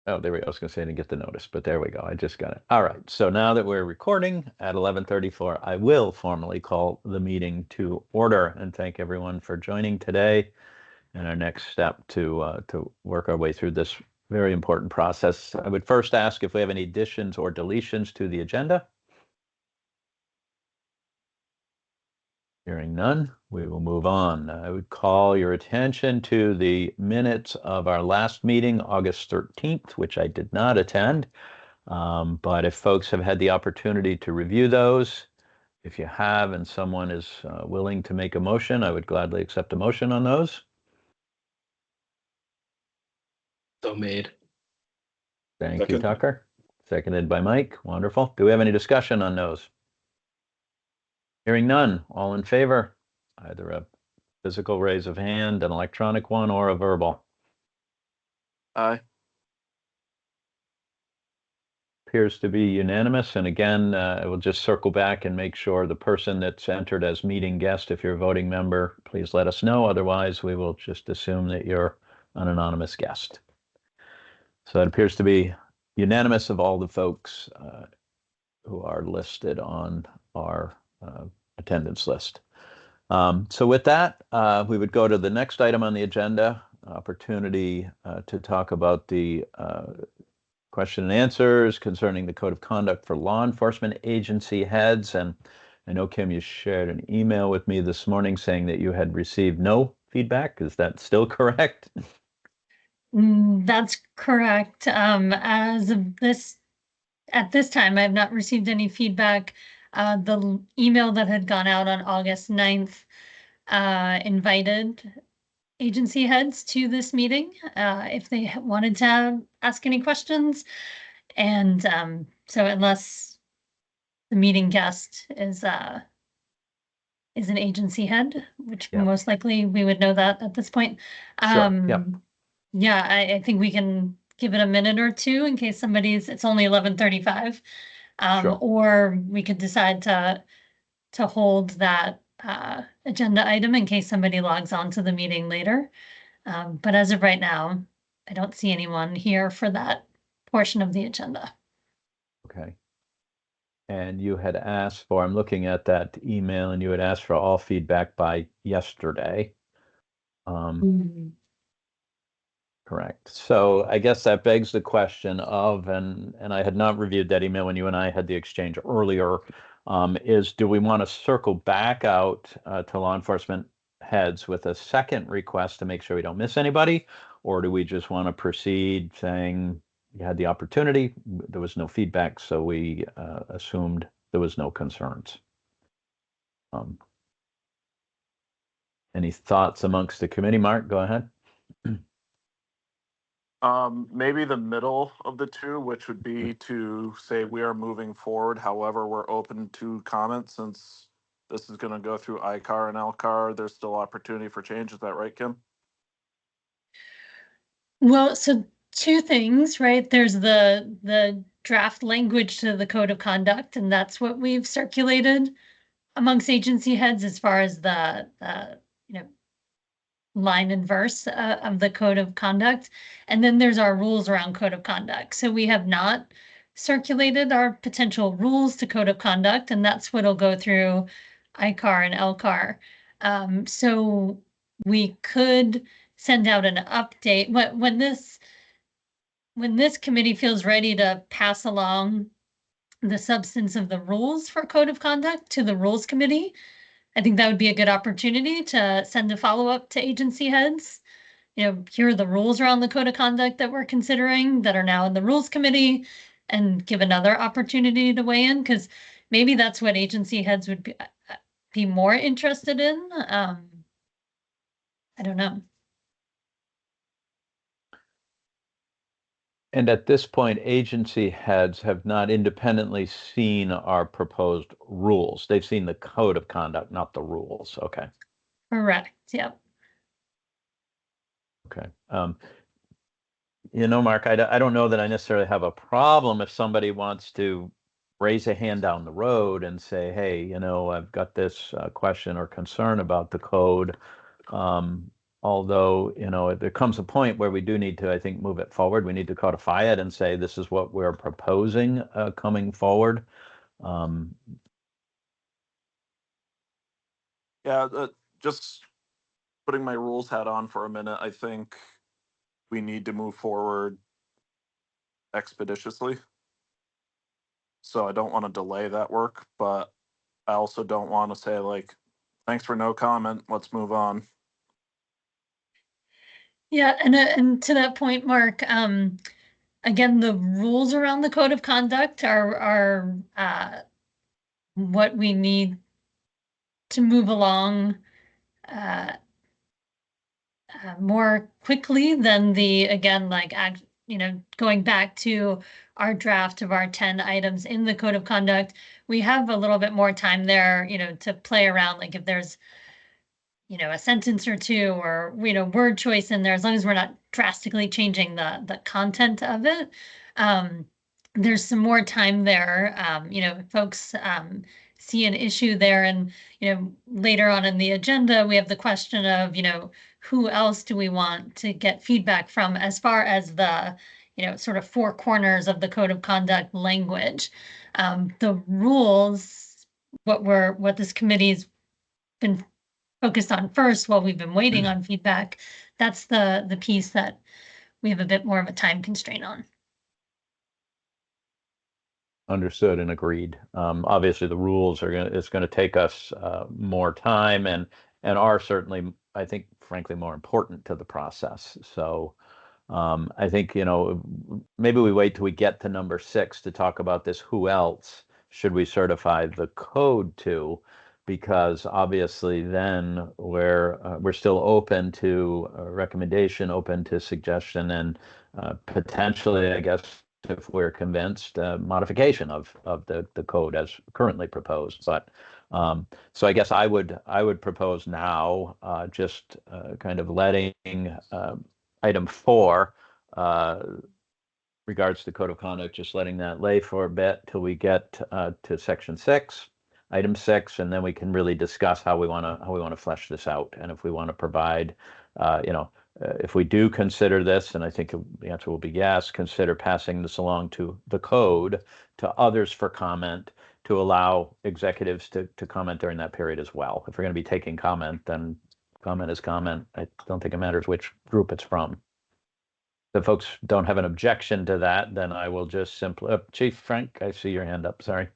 Oh, there we go. I was going to say I didn't get the notice, but there we go. I just got it. All right. So now that we're recording at 11:34, I will formally call the meeting to order and thank everyone for joining today. And our next step to work our way through this very important process. I would first ask if we have any additions or deletions to the agenda. Hearing none, we will move on. I would call your attention to the minutes of our last meeting, August 13th, which I did not attend. But if folks have had the opportunity to review those, if you have and someone is willing to make a motion, I would gladly accept a motion on those. So made. Thank you, Second. Tucker. Seconded by Mike. Wonderful. Do we have any discussion on those? Hearing none. All in favor? Either a physical raise of hand, an electronic one, or a verbal. Aye. Appears to be unanimous. And again, I will just circle back and make sure the person that's entered as meeting guest, if you're a voting member, please let us know. Otherwise, we will just assume that you're an anonymous guest. So that appears to be unanimous of all the folks who are listed on our attendance list. So with that, we would go to the next item on the agenda, opportunity to talk about the question and answers concerning the code of conduct for law enforcement agency heads. And I know, Kim, you shared an email with me this morning saying that you had received no feedback. Is that still correct? That's correct. As of at this time, I have not received any feedback. The email that had gone out on August 9th invited agency heads to this meeting if they wanted to ask any questions. And so unless the meeting guest is an agency head, which Yep. most likely we would know that at this point. Sure. Yep. Yeah, I think we can give it a minute or two in case it's only 11:35. Sure. Or we could decide to hold that agenda item in case somebody logs on to the meeting later. But as of right now, I don't see anyone here for that portion of the agenda. Okay. And you had asked for, I'm looking at that email, and you had asked for all feedback by yesterday. Correct. So I guess that begs the question of, and I had not reviewed that email when you and I had the exchange earlier, is do we want to circle back out to law enforcement heads with a second request to make sure we don't miss anybody? Or do we just want to proceed saying you had the opportunity, there was no feedback, so we assumed there was no concerns? Any thoughts amongst the committee? Mark, go ahead. Maybe the middle of the two, which would be to say we are moving forward. However, we're open to comments since this is going to go through ICAR and LCAR. There's still opportunity for change. Is that right, Kim? Well, so two things, right? There's the draft language to the code of conduct, and that's what we've circulated amongst agency heads as far as the line and verse of the code of conduct. And then there's our rules around code of conduct. So we have not circulated our potential rules to code of conduct, and that's what'll go through ICAR and LCAR. So we could send out an update when this committee feels ready to pass along the substance of the rules for code of conduct to the rules committee. I think that would be a good opportunity to send a follow-up to agency heads. Here are the rules around the code of conduct that we're considering that are now in the rules committee, and give another opportunity to weigh in, because maybe that's what agency heads would be more interested in. I don't know. And at this point, agency heads have not independently seen our proposed rules. They've seen the code of conduct, not the rules. Okay. Correct. Yep. Okay. Mark, I don't know that I necessarily have a problem if somebody wants to raise a hand down the road and say, hey, I've got this question or concern about the code. although, there comes a point where we do need to, I think, move it forward. We need to codify it and say, this is what we're proposing coming forward. Yeah, just putting my rules hat on for a minute, I think we need to move forward expeditiously. So I don't want to delay that work, but I also don't want to say like, thanks for no comment, let's move on. Yeah, and to that point, Mark, again, the rules around the code of conduct are what we need to move along more quickly than again, like, going back to our draft of our 10 items in the code of conduct. We have a little bit more time there, to play around, like if there's, a sentence or two or, word choice in there, as long as we're not drastically changing the content of it. There's some more time there. If folks see an issue there, and, later on in the agenda, we have the question of, who else do we want to get feedback from as far as the, sort of four corners of the code of conduct language. The rules, what this committee's been focused on first while we've been waiting on feedback, that's the piece that we have a bit more of a time constraint on. Understood and agreed. Obviously, the rules it's going to take us more time and are certainly, I think, frankly, more important to the process. So I think, maybe we wait till we get to number 6 to talk about this. Who else should we certify the code to? Because obviously then we're still open to recommendation, open to suggestion, and potentially, I guess, if we're convinced, modification of the code as currently proposed. But so I guess I would propose now just kind of letting item 4 regards to code of conduct, just letting that lay for a bit till we get to section 6, item 6, and then we can really discuss how we want to flesh this out, and if we want to provide, if we do consider this, and I think the answer will be yes, consider passing this along to the code, to others for comment, to allow executives to comment during that period as well. If we're going to be taking comment, then comment is comment. I don't think it matters which group it's from. If folks don't have an objection to that, then I will just simply, Chief Frank, I see your hand up, sorry.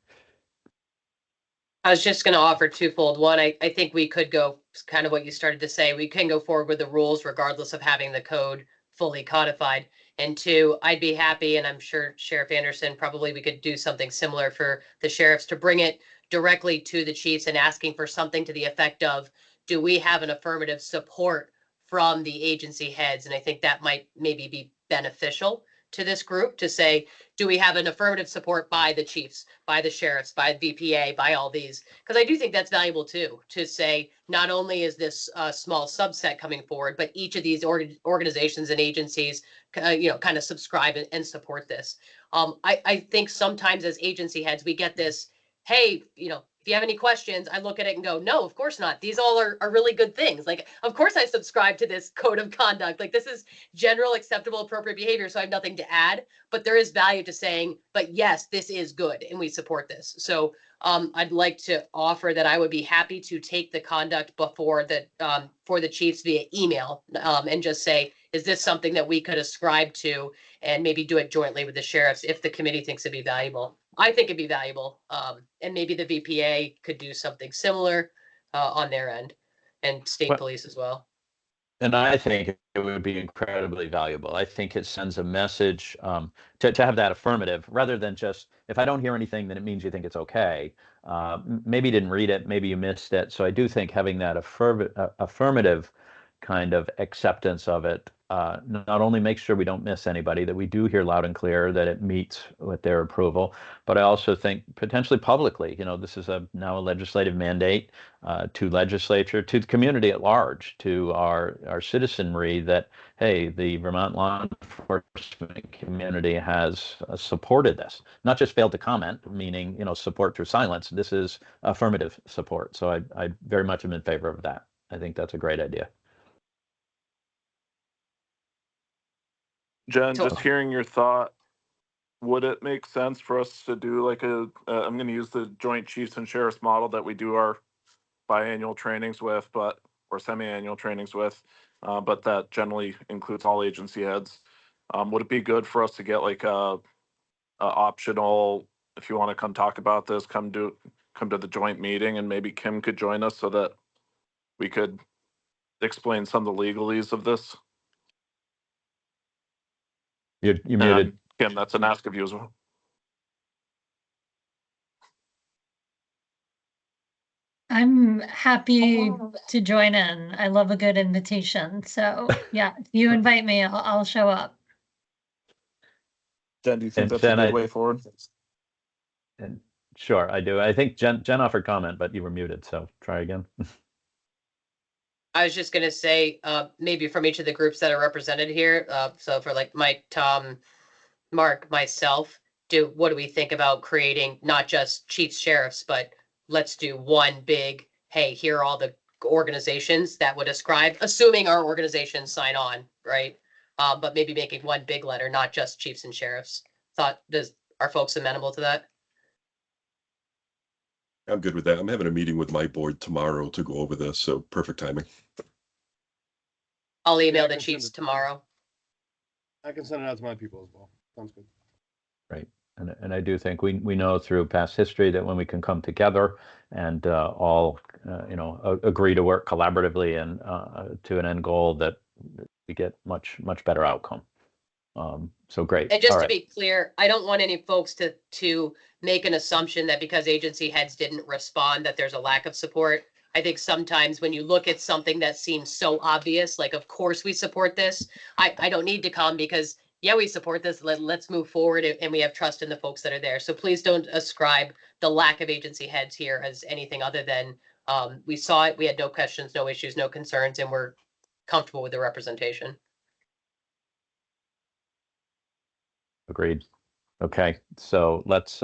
I was just going to offer twofold. One, I think we could go kind of what you started to say. We can go forward with the rules regardless of having the code fully codified. And 2, I'd be happy, and I'm sure Sheriff Anderson, probably we could do something similar for the sheriffs, to bring it directly to the chiefs and asking for something to the effect of, do we have an affirmative support from the agency heads? And I think that might maybe be beneficial to this group to say, do we have an affirmative support by the chiefs, by the sheriffs, by VPA, by all these? Because I do think that's valuable too, to say not only is this a small subset coming forward, but each of these organizations and agencies, kind of subscribe and support this. I think sometimes as agency heads, we get this, hey, if you have any questions, I look at it and go, no, of course not. These all are really good things. Like, of course I subscribe to this code of conduct. Like, this is general, acceptable, appropriate behavior. So I have nothing to add, but there is value to saying, but yes, this is good and we support this. So I'd like to offer that I would be happy to take the conduct before for the chiefs via email and just say, is this something that we could ascribe to, and maybe do it jointly with the sheriffs if the committee thinks it'd be valuable. I think it'd be valuable. And maybe the VPA could do something similar on their end, and state police as well. And I think it would be incredibly valuable. I think it sends a message to have that affirmative, rather than just, if I don't hear anything, then it means you think it's okay. Maybe you didn't read it, maybe you missed it. So I do think having that affirmative kind of acceptance of it not only makes sure we don't miss anybody, that we do hear loud and clear that it meets with their approval, but I also think potentially publicly, this is now a legislative mandate to legislature, to the community at large, to our citizenry, that, hey, the Vermont law enforcement community has supported this, not just failed to comment, meaning, support through silence. This is affirmative support. So I very much am in favor of that. I think that's a great idea. Jen, So- just hearing your thought, would it make sense for us to do like I'm going to use the Joint Chiefs and Sheriffs model that we do our biannual trainings with, or semi-annual trainings with, but that generally includes all agency heads. Would it be good for us to get like a optional, if you want to come talk about this, come to the joint meeting, and maybe Kim could join us so that we could explain some of the legalese of this? You're muted. Kim, that's an ask of you as well. I'm happy to join in. I love a good invitation. So yeah, if you invite me, I'll show up. Jen, do you think And that's Jen, a good way forward? And sure, I do. I think Jen offered comment, but you were muted, so try again. I was just gonna say, maybe from each of the groups that are represented here, so for like Mike, Tom, Mark, myself, what do we think about creating not just chiefs, sheriffs, but let's do one big, hey, here are all the organizations that would ascribe, assuming our organizations sign on, right? But maybe making one big letter, not just chiefs and sheriffs. Are folks amenable to that? I'm good with that. I'm having a meeting with my board tomorrow to go over this, so perfect timing. I'll Yeah, email I the can send chiefs it. tomorrow. I can send it out to my people as well. Sounds good. Right. And I do think we know through past history that when we can come together and all agree to work collaboratively and to an end goal, that we get much better outcome. So great. And just All to right. be clear, I don't want any folks to make an assumption that because agency heads didn't respond, that there's a lack of support. I think sometimes when you look at something that seems so obvious, like, of course we support this, I don't need to come because, yeah, we support this. Let's move forward and we have trust in the folks that are there. So please don't ascribe the lack of agency heads here as anything other than we saw it, we had no questions, no issues, no concerns, and we're comfortable with the representation. Agreed. Okay, so let's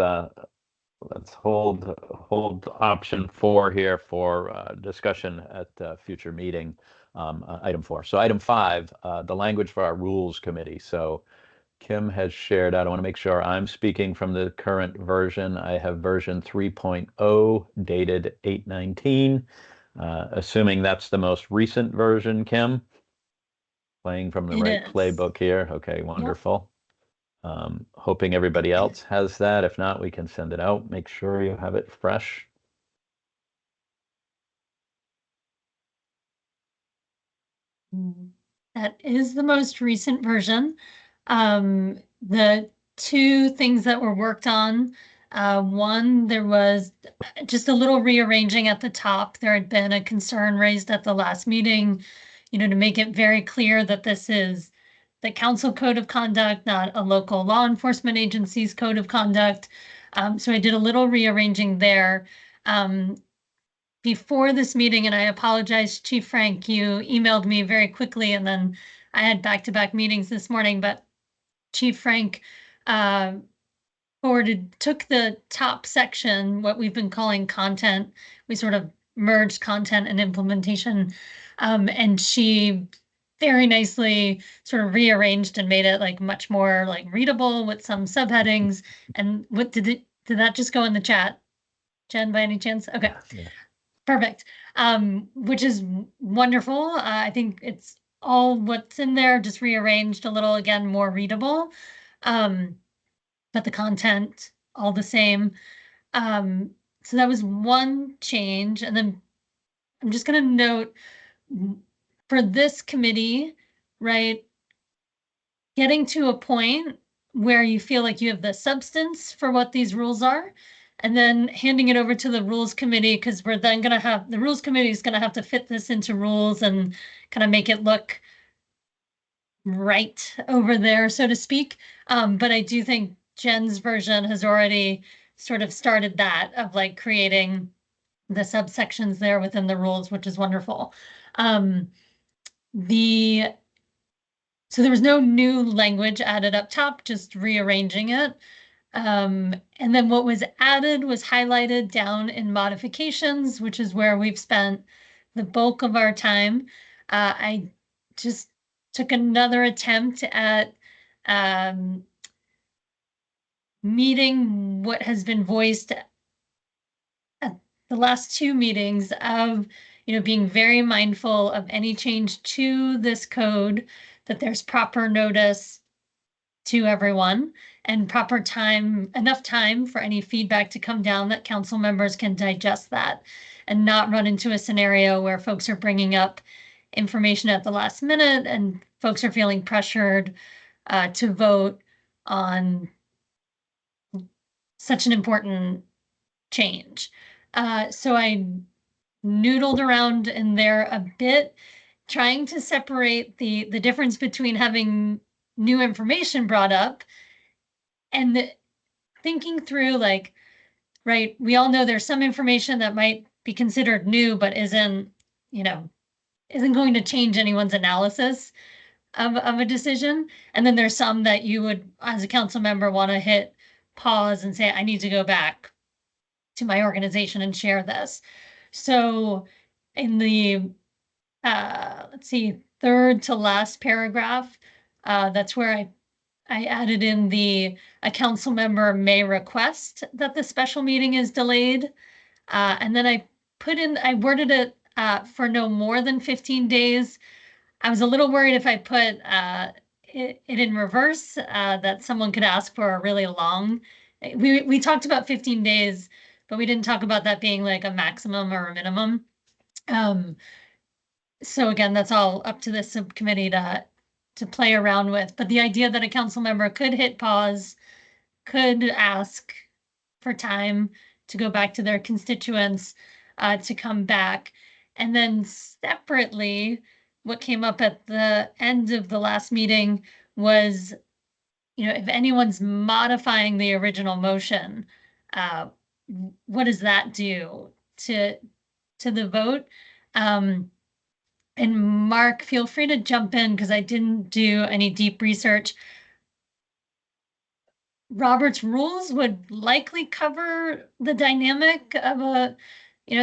hold option 4 here for discussion at future meeting, item 4. So item 5, the language for our rules committee. So Kim has shared out. I want to make sure I'm speaking from the current version. I have version 3.0 dated 8/19. Assuming that's the most recent version, Kim? Playing from the It right is. playbook here. Okay, wonderful. Hoping everybody else has that. If not, we can send it out. Make sure you have it fresh. That is the most recent version. The two things that were worked on, one, there was just a little rearranging at the top. There had been a concern raised at the last meeting, to make it very clear that this is the council code of conduct, not a local law enforcement agency's code of conduct. So I did a little rearranging there. Before this meeting, and I apologize, Chief Frank, you emailed me very quickly, and then I had back-to-back meetings this morning, but Chief Frank took the top section, what we've been calling content. We sort of merged content and implementation, and she very nicely sort of rearranged and made it like much more like readable with some subheadings. And what did that just go in the chat, Jen, by any chance? Okay. Yeah. Perfect. Which is wonderful. I think it's all what's in there, just rearranged a little, again, more readable. But the content all the same. So that was one change. And then I'm just going to note for this committee, right, getting to a point where you feel like you have the substance for what these rules are, and then handing it over to the rules committee, because we're then going to have the rules committee is going to have to fit this into rules and kind of make it look right over there, so to speak. But I do think Jen's version has already sort of started that of like creating the subsections there within the rules, which is wonderful. So there was no new language added up top, just rearranging it. And then what was added was highlighted down in modifications, which is where we've spent the bulk of our time. I just took another attempt at meeting what has been voiced at the last two meetings of, being very mindful of any change to this code, that there's proper notice to everyone and proper time, enough time for any feedback to come down, that council members can digest that and not run into a scenario where folks are bringing up information at the last minute and folks are feeling pressured to vote on such an important change. So I noodled around in there a bit, trying to separate the difference between having new information brought up and thinking through, like, right, we all know there's some information that might be considered new, but isn't going to change anyone's analysis of a decision. And then there's some that you would, as a council member, want to hit pause and say, I need to go back to my organization and share this. So in the, let's see, third to last paragraph, that's where I added in a council member may request that the special meeting is delayed. And then I worded it for no more than 15 days. I was a little worried if I put it in reverse, that someone could ask for a really long. We talked about 15 days, but we didn't talk about that being like a maximum or a minimum. So again, that's all up to the subcommittee to play around with. But the idea that a council member could hit pause, could ask for time to go back to their constituents, to come back. And then separately, what came up at the end of the last meeting was, if anyone's modifying the original motion, what does that do to the vote? And Mark, feel free to jump in because I didn't do any deep research. Robert's rules would likely cover the dynamic of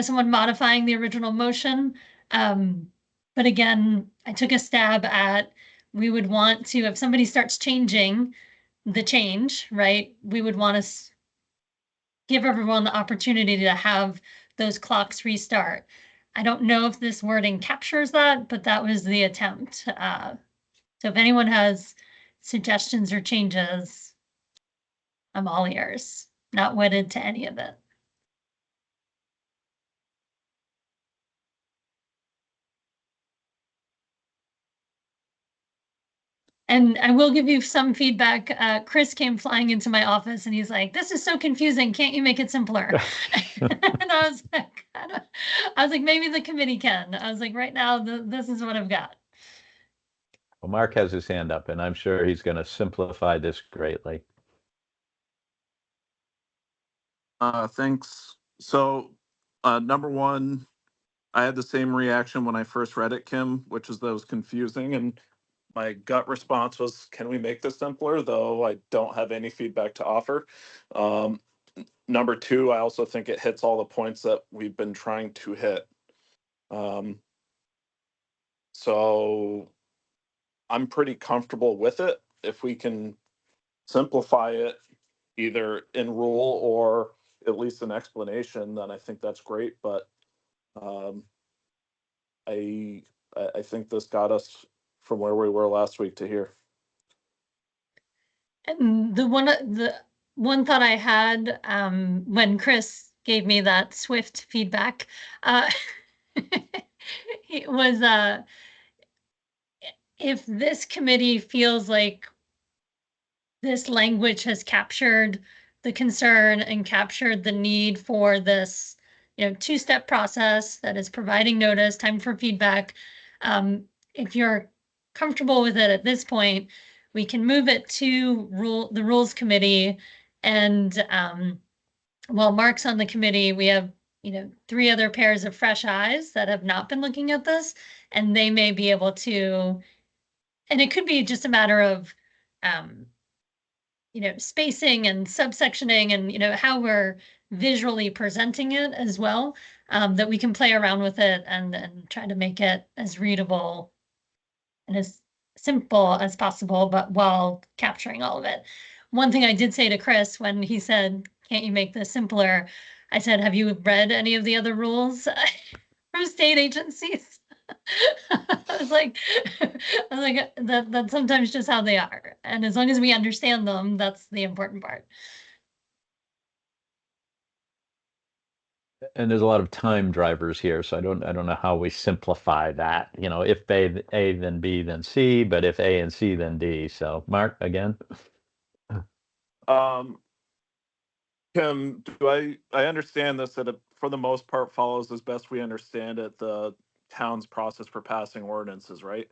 someone modifying the original motion. But again, I took a stab at, we would want to, if somebody starts changing the change, right, we would want to give everyone the opportunity to have those clocks restart. I don't know if this wording captures that, but that was the attempt. So if anyone has suggestions or changes, I'm all ears, not wedded to any of it. And I will give you some feedback. Chris came flying into my office and he's like, this is so confusing. Can't you make it simpler? And I was like, maybe the committee can. I was like, right now, this is what I've got. Well, Mark has his hand up and I'm sure he's going to simplify this greatly. Thanks. So, number one, I had the same reaction when I first read it, Kim, which is that it was confusing. And my gut response was, can we make this simpler? Though I don't have any feedback to offer. Number two, I also think it hits all the points that we've been trying to hit. So I'm pretty comfortable with it. If we can simplify it either in rule or at least an explanation, then I think that's great. But I think this got us from where we were last week to here. And the one thought I had when Chris gave me that swift feedback, it was if this committee feels like this language has captured the concern and captured the need for this, two-step process that is providing notice, time for feedback. If you're comfortable with it at this point, we can move it to the rules committee. And while Mark's on the committee, we have, 3 other pairs of fresh eyes that have not been looking at this, and they may be able to, and it could be just a matter of, spacing and subsectioning and, how we're visually presenting it as well, that we can play around with it and try to make it as readable and as simple as possible, but while capturing all of it. One thing I did say to Chris when he said, can't you make this simpler? I said, have you read any of the other rules from state agencies? I was like, that's sometimes just how they are. And as long as we understand them, that's the important part. And there's a lot of time drivers here, so I don't know how we simplify that. You know, if A then B then C, but if A and C then D. So Mark, again. Kim, I understand this that it, for the most part follows as best we understand it the town's process for passing ordinances, right?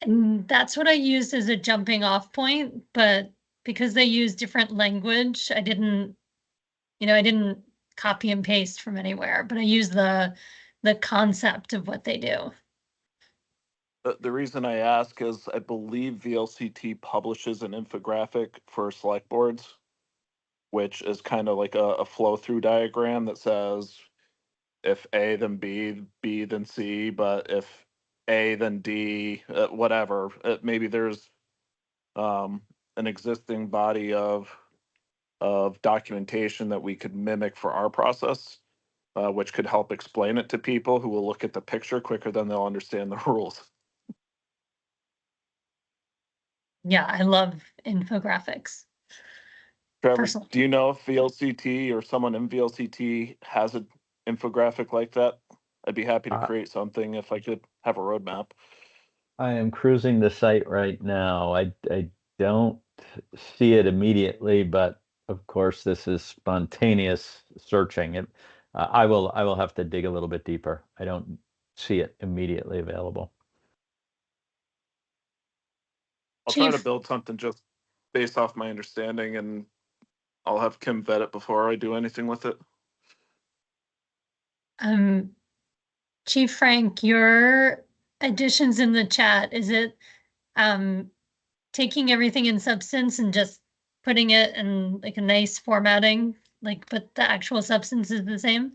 And that's what I used as a jumping off point, but because they use different language, I didn't copy and paste from anywhere, but I used the concept of what they do. The reason I ask is I believe VLCT publishes an infographic for select boards, which is kind of like a flow through diagram that says if A then B, B then C, but if A then D, whatever. Maybe there's an existing body of documentation that we could mimic for our process, which could help explain it to people who will look at the picture quicker than they'll understand the rules. Yeah, I love infographics. Trevor, Personally. do you know if VLCT or someone in VLCT has an infographic like that? I'd be happy to Uh, create something if I could have a roadmap. I am cruising the site right now. I don't see it immediately, but of course this is spontaneous searching. I will have to dig a little bit deeper. I don't see it immediately available. I'll try to Chief, build something just based off my understanding, and I'll have Kim vet it before I do anything with it. Chief Frank, your additions in the chat, is it taking everything in substance and just putting it in like a nice formatting, like but the actual substance is the same?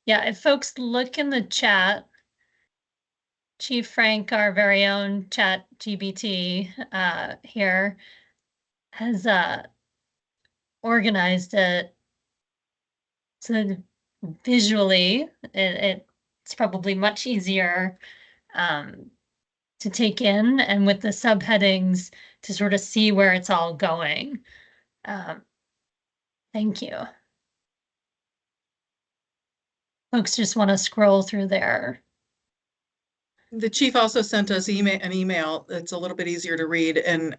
Yeah, if folks look in the chat, Chief Frank, our very own chat GBT here, has organized it so visually it's probably much easier to take in, and with the subheadings to sort of see where it's all going. Thank you. Folks just want to scroll through there. The chief also sent us an email that's a little bit easier to read, and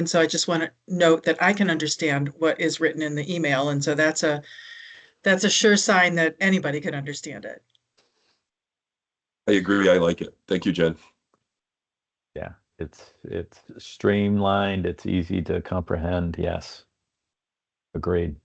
so I just want to note that I can understand what is written in the email, and so that's a sure sign that anybody can understand it. I agree. I like it. Thank you, Jen. Yeah, it's streamlined, it's easy to comprehend. Yes. Agreed.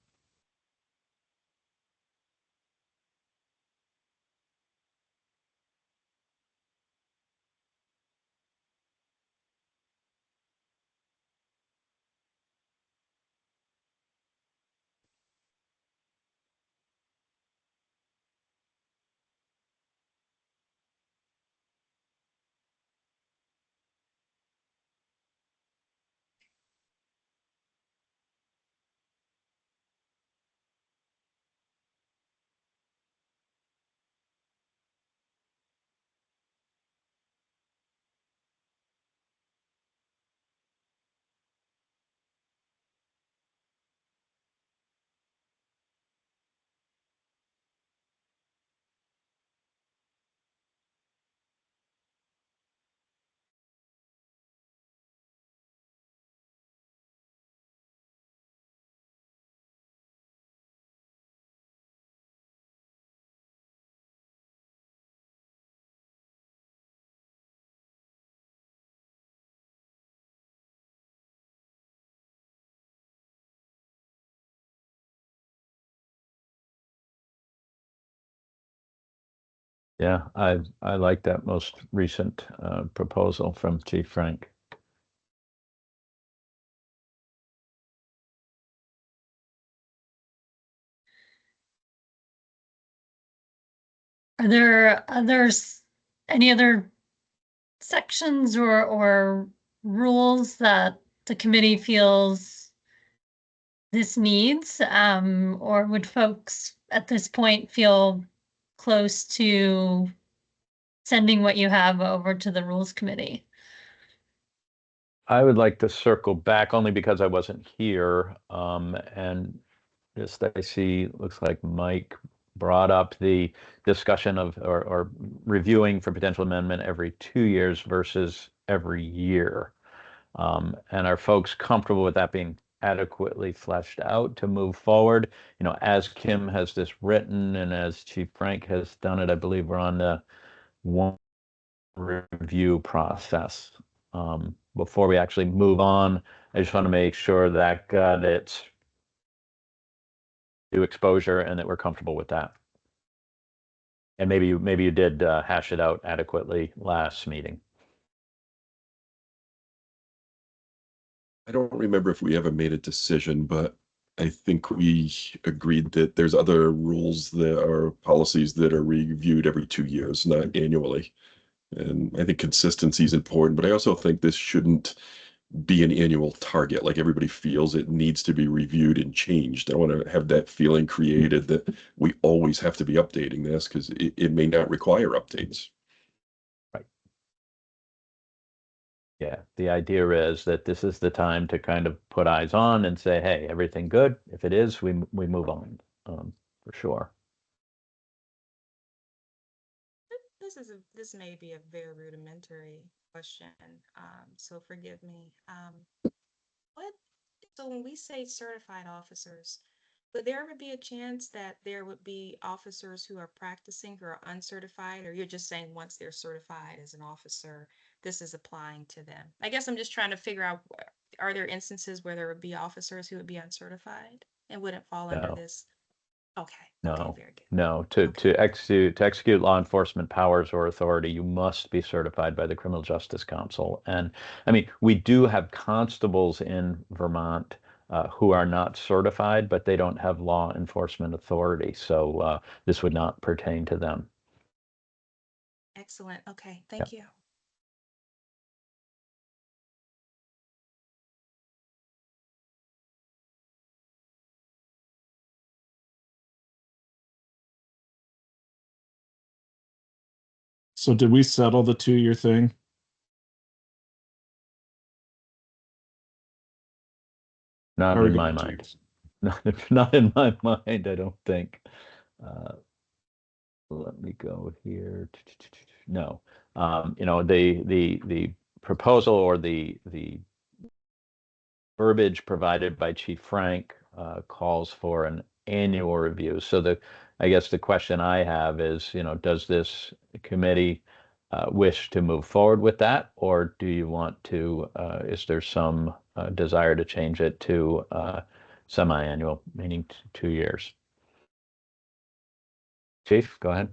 Yeah, I like that most recent proposal from Chief Frank. Are there any other sections or rules that the committee feels this needs? Or would folks at this point feel close to sending what you have over to the rules committee? I would like to circle back only because I wasn't here. And just I see, looks like Mike brought up the discussion of or reviewing for potential amendment every 2 years versus every year. And are folks comfortable with that being adequately fleshed out to move forward? You know, as Kim has this written and as Chief Frank has done it, I believe we're on the one review process. Before we actually move on, I just want to make sure that got its due exposure and that we're comfortable with that. And maybe you did hash it out adequately last meeting. I don't remember if we ever made a decision, but I think we agreed that there's other rules that are policies that are reviewed every 2 years, not annually. And I think consistency is important, but I also think this shouldn't be an annual target. Like everybody feels it needs to be reviewed and changed. I don't want to have that feeling created that we always have to be updating this because it may not require updates. Yeah, the idea is that this is the time to kind of put eyes on and say, hey, everything good? If it is, we move on, for sure. This may be a very rudimentary question, so forgive me. So when we say certified officers, would there ever be a chance that there would be officers who are practicing who are uncertified, or you're just saying once they're certified as an officer, this is applying to them? I guess I'm just trying to figure out, are there instances where there would be officers who would be uncertified and wouldn't fall under No. this? Okay. No, Okay, very good. no. To execute law enforcement powers or authority, you must be certified by the Criminal Justice Council. And I mean, we do have constables in Vermont who are not certified, but they don't have law enforcement authority. So this would not pertain to them. Excellent. Okay, thank you. So did we settle the 2-year thing? Not How are in we my gonna mind. choose? Not in my mind, I don't think. Let me go here. No, you know, the proposal or the verbiage provided by Chief Frank calls for an annual review. So I guess the question I have is, you know, does this committee wish to move forward with that, or do you want to? Is there some desire to change it to semi-annual, meaning 2 years? Chief, go ahead.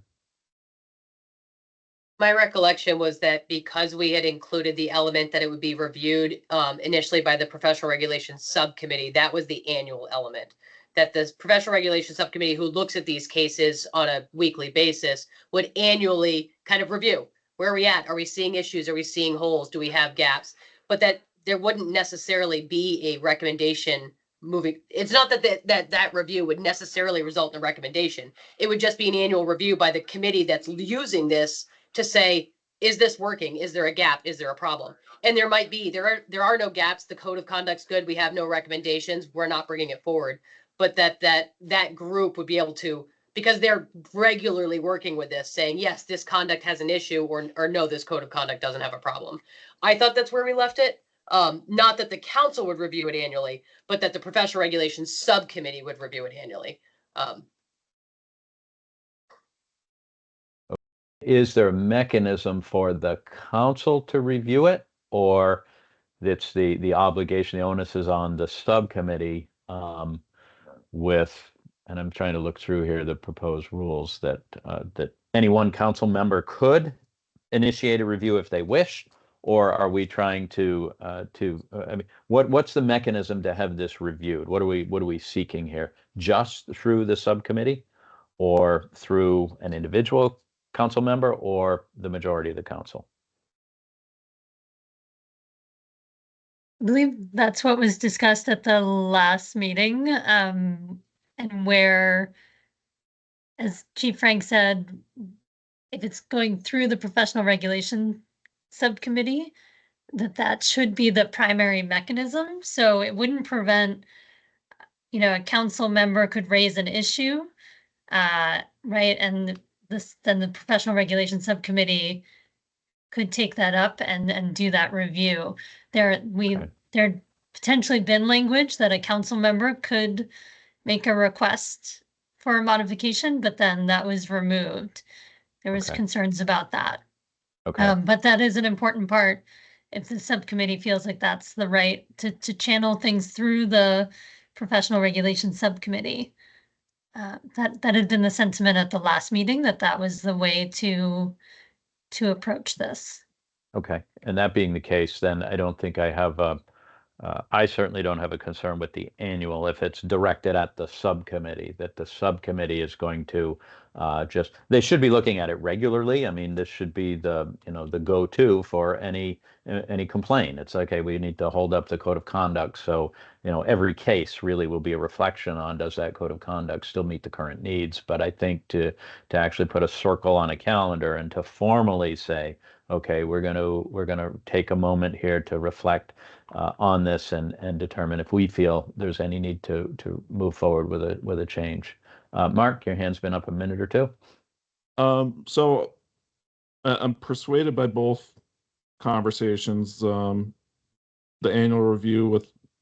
My recollection was that because we had included the element that it would be reviewed initially by the professional regulations subcommittee, that was the annual element. That the professional regulations subcommittee, who looks at these cases on a weekly basis, would annually kind of review where are we at? Are we seeing issues? Are we seeing holes? Do we have gaps? But that there wouldn't necessarily be a recommendation moving. It's not that that review would necessarily result in a recommendation. It would just be an annual review by the committee that's using this to say, is this working? Is there a gap? Is there a problem? And there might be. There are no gaps. The code of conduct's good. We have no recommendations. We're not bringing it forward. But that group would be able to, because they're regularly working with this, saying, yes, this conduct has an issue, or no, this code of conduct doesn't have a problem. I thought that's where we left it. Not that the council would review it annually, but that the professional regulations subcommittee would review it annually. Is there a mechanism for the council to review it, or it's the obligation, the onus is on the subcommittee with, and I'm trying to look through here, the proposed rules that any one council member could initiate a review if they wish, or are we trying to I mean, what's the mechanism to have this reviewed? What are we seeking here? Just through the subcommittee, or through an individual council member, or the majority of the council? believe that's what was discussed at the last meeting, and where, as Chief Frank said, if it's going through the professional regulation subcommittee, that should be the primary mechanism. So it wouldn't prevent, a council member could raise an issue, right? And then the professional regulation subcommittee could take that up and do that review. There potentially been language that a council member could make a request for a modification, but then that was removed. There was Okay. concerns about that. Okay. But that is an important part. If the subcommittee feels like that's the right to channel things through the professional regulation subcommittee. That had been the sentiment at the last meeting, that was the way to approach this. Okay. And that being the case, then I don't think I have I certainly don't have a concern with the annual if it's directed at the subcommittee, that the subcommittee is going to they should be looking at it regularly. I mean, this should be the go-to for any complaint. It's okay, we need to hold up the code of conduct. So, every case really will be a reflection on, does that code of conduct still meet the current needs? But I think to actually put a circle on a calendar and to formally say, okay, we're going to take a moment here to reflect on this and determine if we feel there's any need to move forward with a change. Mark, your hand's been up a minute or two. So I'm persuaded by both conversations. The annual review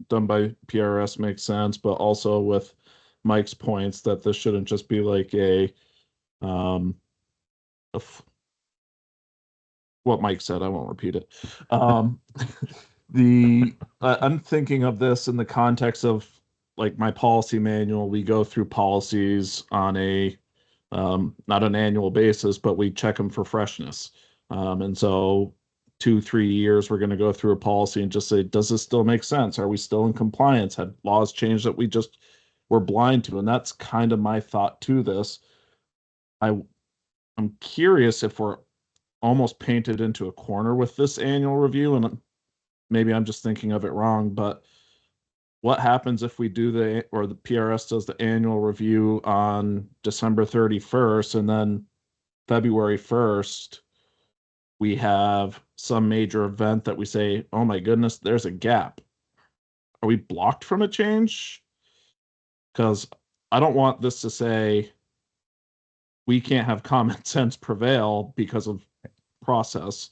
done by PRS makes sense, but also with Mike's points that this shouldn't just be like what Mike said. I won't repeat it. I'm thinking of this in the context of like my policy manual. We go through policies on a not an annual basis, but we check them for freshness. And so 2-3 years, we're going to go through a policy and just say, does this still make sense? Are we still in compliance? Had laws changed that we just were blind to? And that's kind of my thought to this. I'm curious if we're almost painted into a corner with this annual review, and maybe I'm just thinking of it wrong, but what happens if we do the PRS does the annual review on December 31st, and then February 1st, we have some major event that we say, oh my goodness, there's a gap. Are we blocked from a change? Because I don't want this to say we can't have common sense prevail because of process.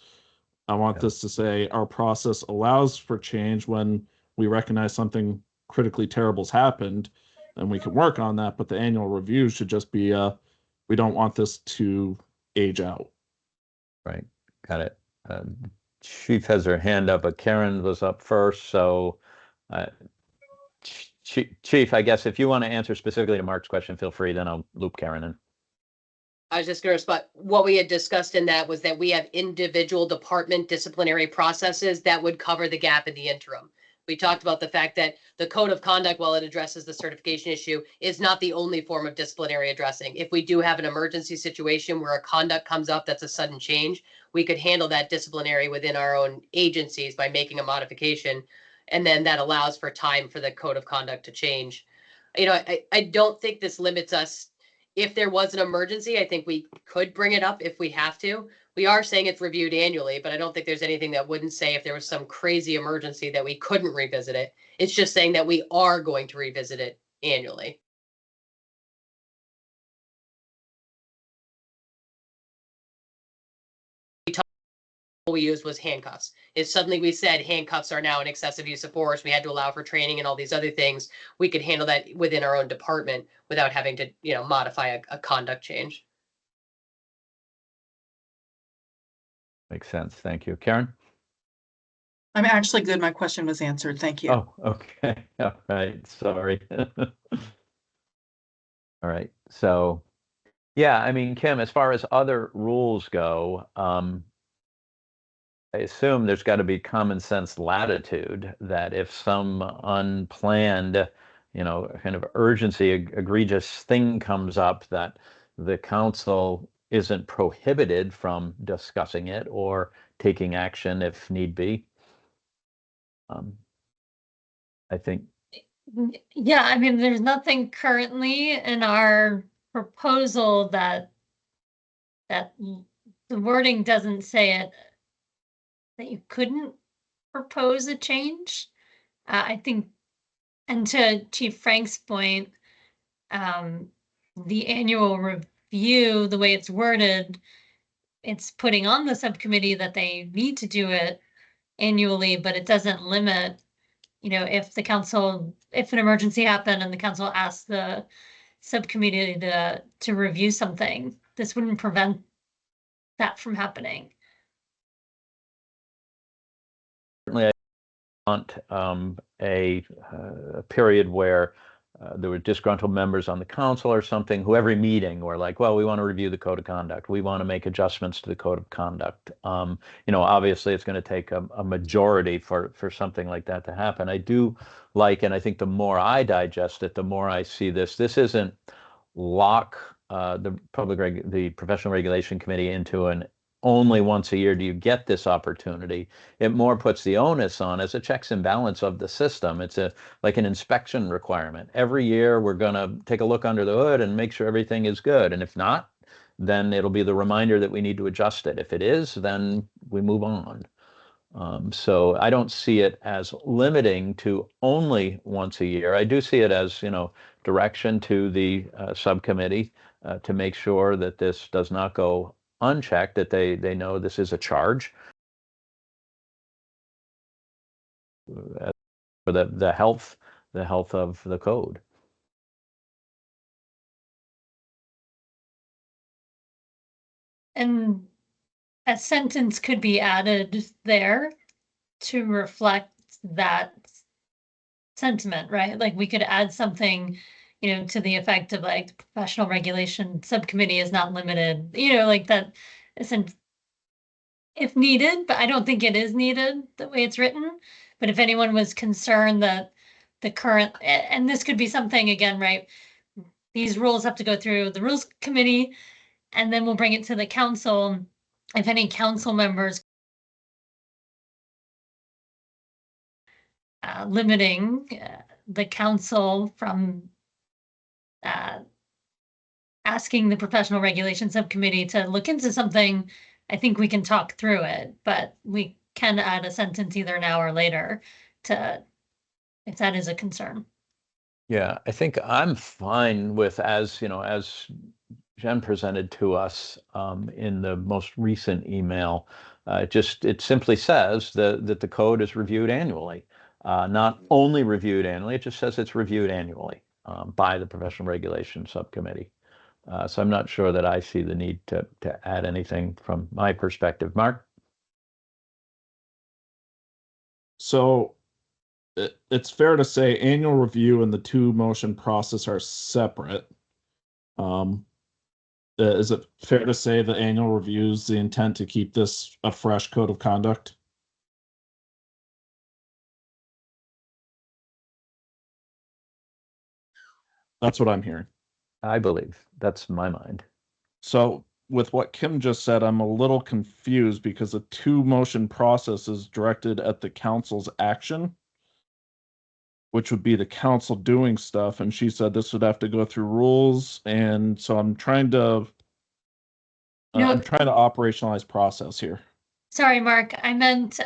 I want this to say our process allows for change when we recognize something critically terrible's happened, and we can work on that. But the annual review should just be we don't want this to age out. Right. Got it. Chief has her hand up, but Karen was up first. So Chief, I guess if you want to answer specifically to Mark's question, feel free, then I'll loop Karen in. I was just going to respond. What we had discussed in that was that we have individual department disciplinary processes that would cover the gap in the interim. We talked about the fact that the code of conduct, while it addresses the certification issue, is not the only form of disciplinary addressing. If we do have an emergency situation where a conduct comes up that's a sudden change, we could handle that disciplinary within our own agencies by making a modification. And then that allows for time for the code of conduct to change. I don't think this limits us. If there was an emergency, I think we could bring it up if we have to. We are saying it's reviewed annually, but I don't think there's anything that wouldn't say if there was some crazy emergency that we couldn't revisit it. It's just saying that we are going to revisit it annually. We used was handcuffs. If suddenly we said handcuffs are now an excessive use of force, we had to allow for training and all these other things, we could handle that within our own department without having to, modify a conduct change. Makes sense. Thank you. Karen? I'm actually good. My question was answered. Thank you. Oh, okay. All right. Sorry. All right. So, yeah, I mean, Kim, as far as other rules go, I assume there's got to be common sense latitude that if some unplanned, kind of urgency, egregious thing comes up, that the council isn't prohibited from discussing it or taking action if need be. I think, Yeah, I mean, there's nothing currently in our proposal that the wording doesn't say it, that you couldn't propose a change. I think, and to Chief Frank's point, the annual review, the way it's worded, it's putting on the subcommittee that they need to do it annually, but it doesn't limit, if the council, if an emergency happened and the council asked the subcommittee to review something, this wouldn't prevent that from happening. certainly I want a period where there were disgruntled members on the council or something, who every meeting were like, well, we want to review the code of conduct. We want to make adjustments to the code of conduct. Obviously it's going to take a majority for something like that to happen. I do like, and I think the more I digest it, the more I see this isn't lock the professional regulation committee into an only once a year do you get this opportunity. It more puts the onus on as a checks and balance of the system. It's like an inspection requirement. Every year we're going to take a look under the hood and make sure everything is good. And if not, then it'll be the reminder that we need to adjust it. If it is, then we move on. So I don't see it as limiting to only once a year. I do see it as, direction to the subcommittee to make sure that this does not go unchecked, that they know this is a charge for the health of the code. And a sentence could be added there to reflect that sentiment, right? Like we could add something, to the effect of like the professional regulation subcommittee is not limited, like that isn't, if needed, but I don't think it is needed the way it's written. But if anyone was concerned that the current, and this could be something again, right? These rules have to go through the rules committee and then we'll bring it to the council. If any council members limiting the council from asking the professional regulation subcommittee to look into something, I think we can talk through it, but we can add a sentence either now or later if that is a concern. Yeah, I think I'm fine with, as Jen presented to us in the most recent email, it simply says that the code is reviewed annually. Not only reviewed annually, it just says it's reviewed annually by the professional regulation subcommittee. So I'm not sure that I see the need to add anything from my perspective. Mark? So it's fair to say annual review and the two motion process are separate. Is it fair to say the annual review is the intent to keep this a fresh code of conduct? That's what I'm hearing. I believe that's my mind. So with what Kim just said, I'm a little confused because the two motion process is directed at the council's action, which would be the council doing stuff. And she said this would have to go through rules. And so I'm trying to operationalize process here. Sorry, Mark, I meant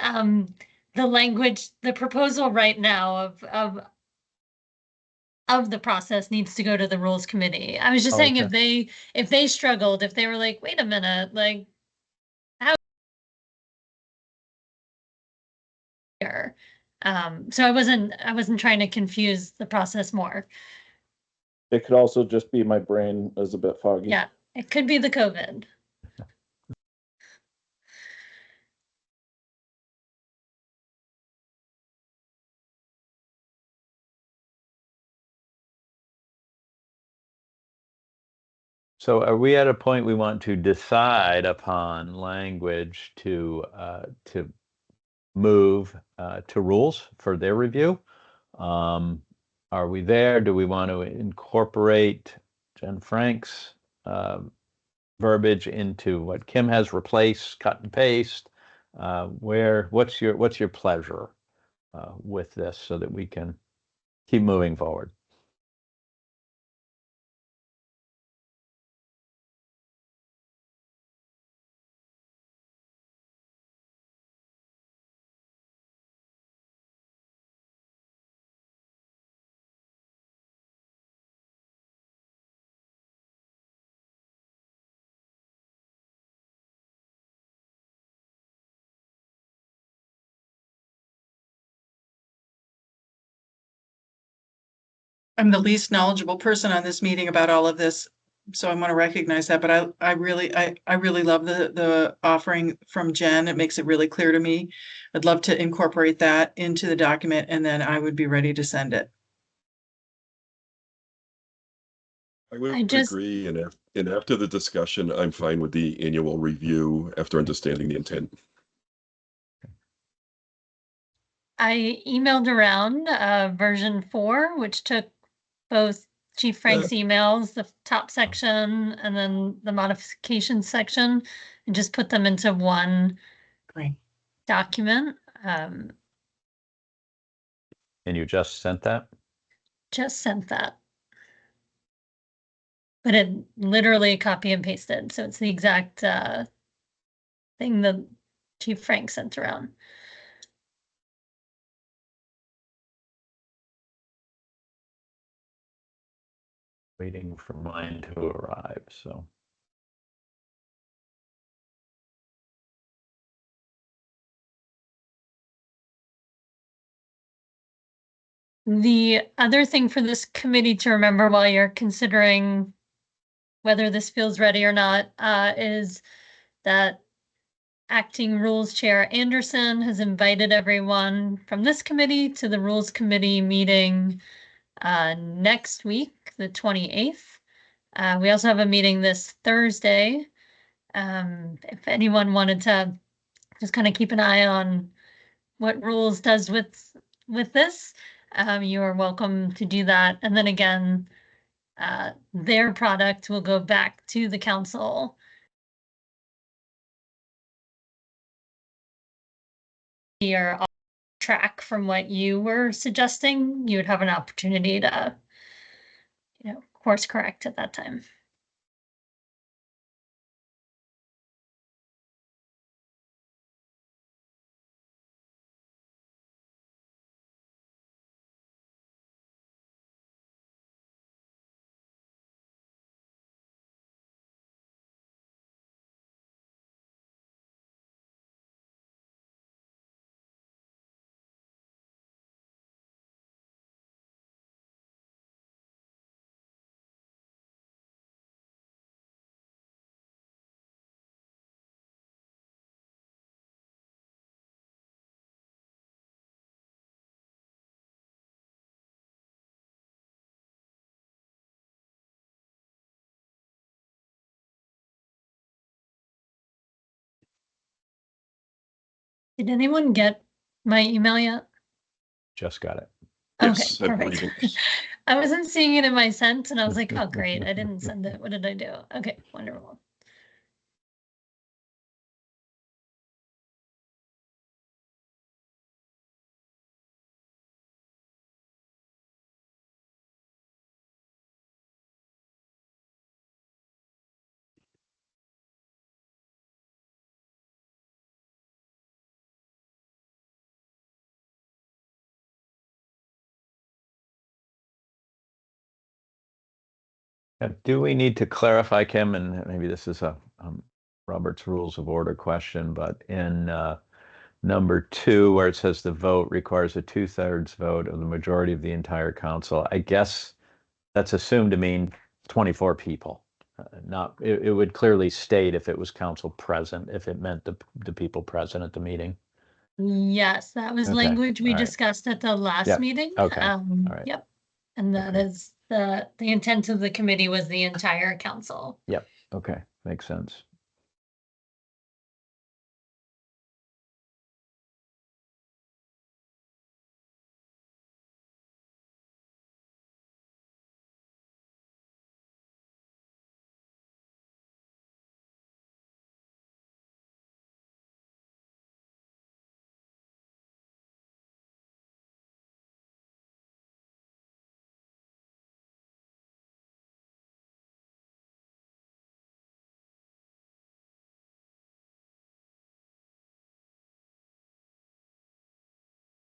the language, the proposal right now of the process needs to go to the rules committee. I was just saying okay. if they struggled, if they were like, wait a minute, like how here. So I wasn't trying to confuse the process more. It could also just be my brain is a bit foggy. Yeah, it could be the COVID. So are we at a point we want to decide upon language to move to rules for their review? Are we there? Do we want to incorporate Jen Frank's verbiage into what Kim has replaced, cut and paste? What's your pleasure with this, so that we can keep moving forward. I'm the least knowledgeable person on this meeting about all of this, so I want to recognize that, but I really love the offering from Jen. It makes it really clear to me. I'd love to incorporate that into the document, and then I would be ready to send it. I would I just- agree, and after the discussion, I'm fine with the annual review after understanding the intent. I emailed around version 4, which took both Chief Frank's emails, the top section, and then the modifications section, and just put them into one Great. document. And you just sent that? Just sent that. But it literally copy and pasted, so it's the exact thing that Chief Frank sent around. Waiting for mine to arrive, so. The other thing for this committee to remember while you're considering whether this feels ready or not, is that Acting Rules Chair Anderson has invited everyone from this committee to the Rules Committee meeting next week, the 28th. We also have a meeting this Thursday. If anyone wanted to just kind of keep an eye on what Rules does with this, you are welcome to do that. And then again, their product will go back to the council. You're off track from what you were suggesting, you would have an opportunity to, course correct at that time. Did anyone get my email yet? Just got it. Yes, Okay, I'm perfect. reading. I wasn't seeing it in my sent and I was like, oh, great, I didn't send it. What did I do? Okay, wonderful. Do we need to clarify, Kim, and maybe this is a Robert's Rules of Order question, but in number 2, where it says the vote requires a 2/3 vote of the majority of the entire council, I guess that's assumed to mean 24 people. Not, it would clearly state if it was council present, if it meant the people present at the meeting. Yes, that was Okay, language we all right. discussed at the last Yep, meeting. okay, all right. Yep. And that Okay. is the intent of the committee was the entire council. Yep, okay, makes sense.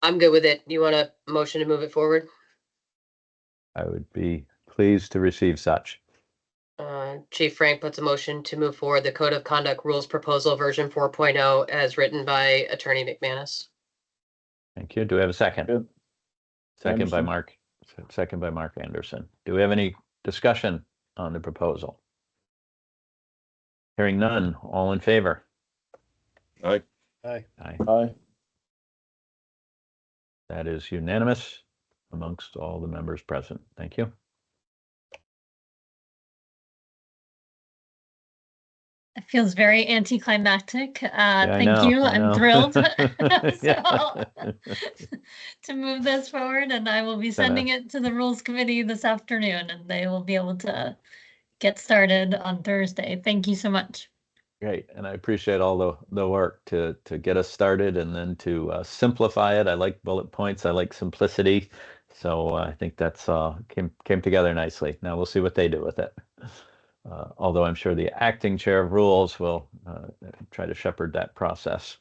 I'm good with it. You want a motion to move it forward? I would be pleased to receive such. Chief Frank puts a motion to move forward the Code of Conduct Rules Proposal version 4.0 as written by Attorney McManus. Thank you. Do we have a second? Good. Second by Anderson. Mark. Second by Mark Anderson. Do we have any discussion on the proposal? Hearing none. All in favor? Aye. Aye. Aye. Aye. That is unanimous amongst all the members present. Thank you. It feels very anticlimactic. I Thank know, you. I I'm know. thrilled Yeah. to move this forward, and I will be sending it to the Rules Committee this afternoon, and they will be able to get started on Thursday. Thank you so much. Great, and I appreciate all the work to get us started and then to simplify it. I like bullet points. I like simplicity. So I think that's came together nicely. Now we'll see what they do with it. Although I'm sure the acting chair of rules will try to shepherd that process.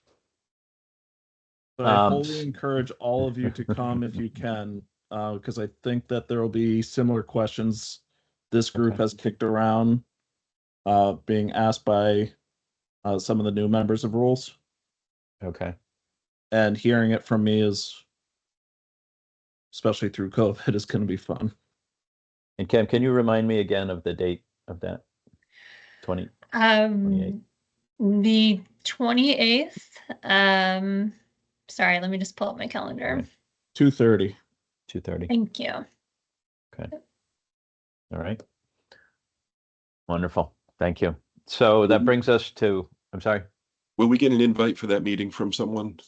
But I Um, wholly encourage all of you to come if you can, because I think that there will be similar questions this group Okay. has kicked around, being asked by some of the new members of rules, Okay. and hearing it from me is, especially through COVID, is going to be fun. And Kim, can you remind me again of the date of that? 28. The 28th. Sorry, let me just pull up my calendar. Okay. 2:30. 2:30. Thank you. Okay. All right. Wonderful. Thank you. So that brings us to, I'm sorry. Will we get an invite for that meeting from someone?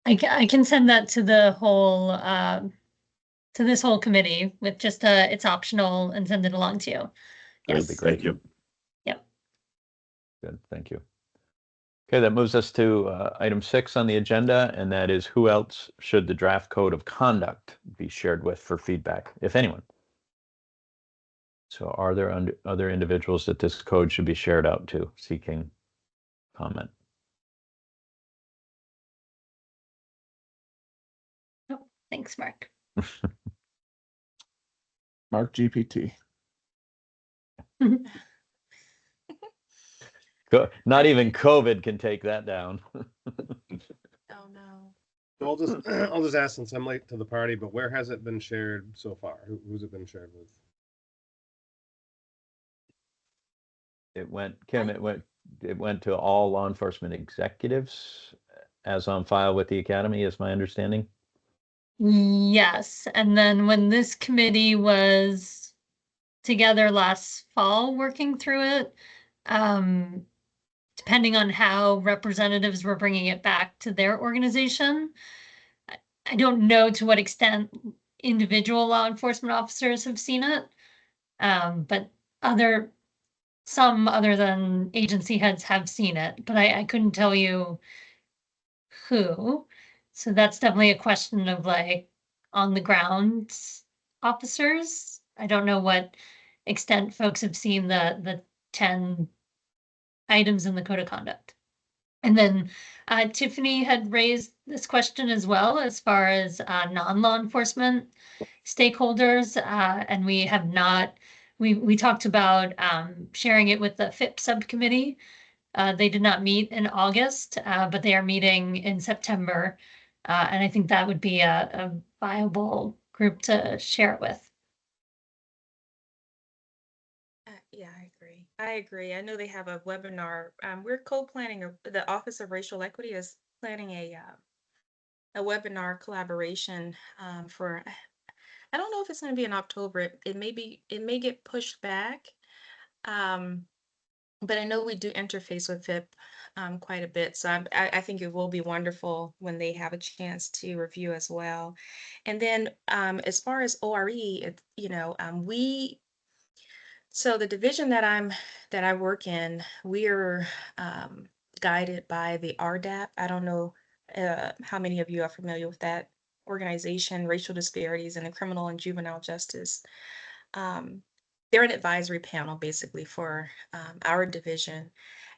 I can send that to the whole, to this whole committee with just it's optional, and send it along to you. That'd be Yes. great. Thank you. Yep. Good. Thank you. Okay, that moves us to item 6 on the agenda, and that is who else should the draft code of conduct be shared with for feedback, if anyone? So are there other individuals that this code should be shared out to seeking comment? Oh, thanks, Mark. Mark GPT. Not even COVID can take that down. Oh, no. So I'll just I'll just ask, since I'm late to the party, but where has it been shared so far? Who's it been shared with? Kim, it went to all law enforcement executives as on file with the academy, is my understanding. Yes, and then when this committee was together last fall working through it, depending on how representatives were bringing it back to their organization, I don't know to what extent individual law enforcement officers have seen it, but some other than agency heads have seen it, but I couldn't tell you who. So that's definitely a question of like on the ground officers. I don't know what extent folks have seen the 10 items in the code of conduct. And then Tiffany had raised this question as well, as far as non-law enforcement stakeholders, and we have not. We talked about sharing it with the FIP subcommittee. They did not meet in August, but they are meeting in September, and I think that would be a viable group to share it with. Yeah, I agree. I know they have a webinar. We're co-planning, the Office of Racial Equity is planning a webinar collaboration for, I don't know if it's going to be in October. It may get pushed back. But I know we do interface with FIP quite a bit. So I think it will be wonderful when they have a chance to review as well. And then as far as ORE, so the division that I work in, we're guided by the RDAP. I don't know how many of you are familiar with that organization, Racial Disparities in the Criminal and Juvenile Justice. They're an advisory panel basically for our division.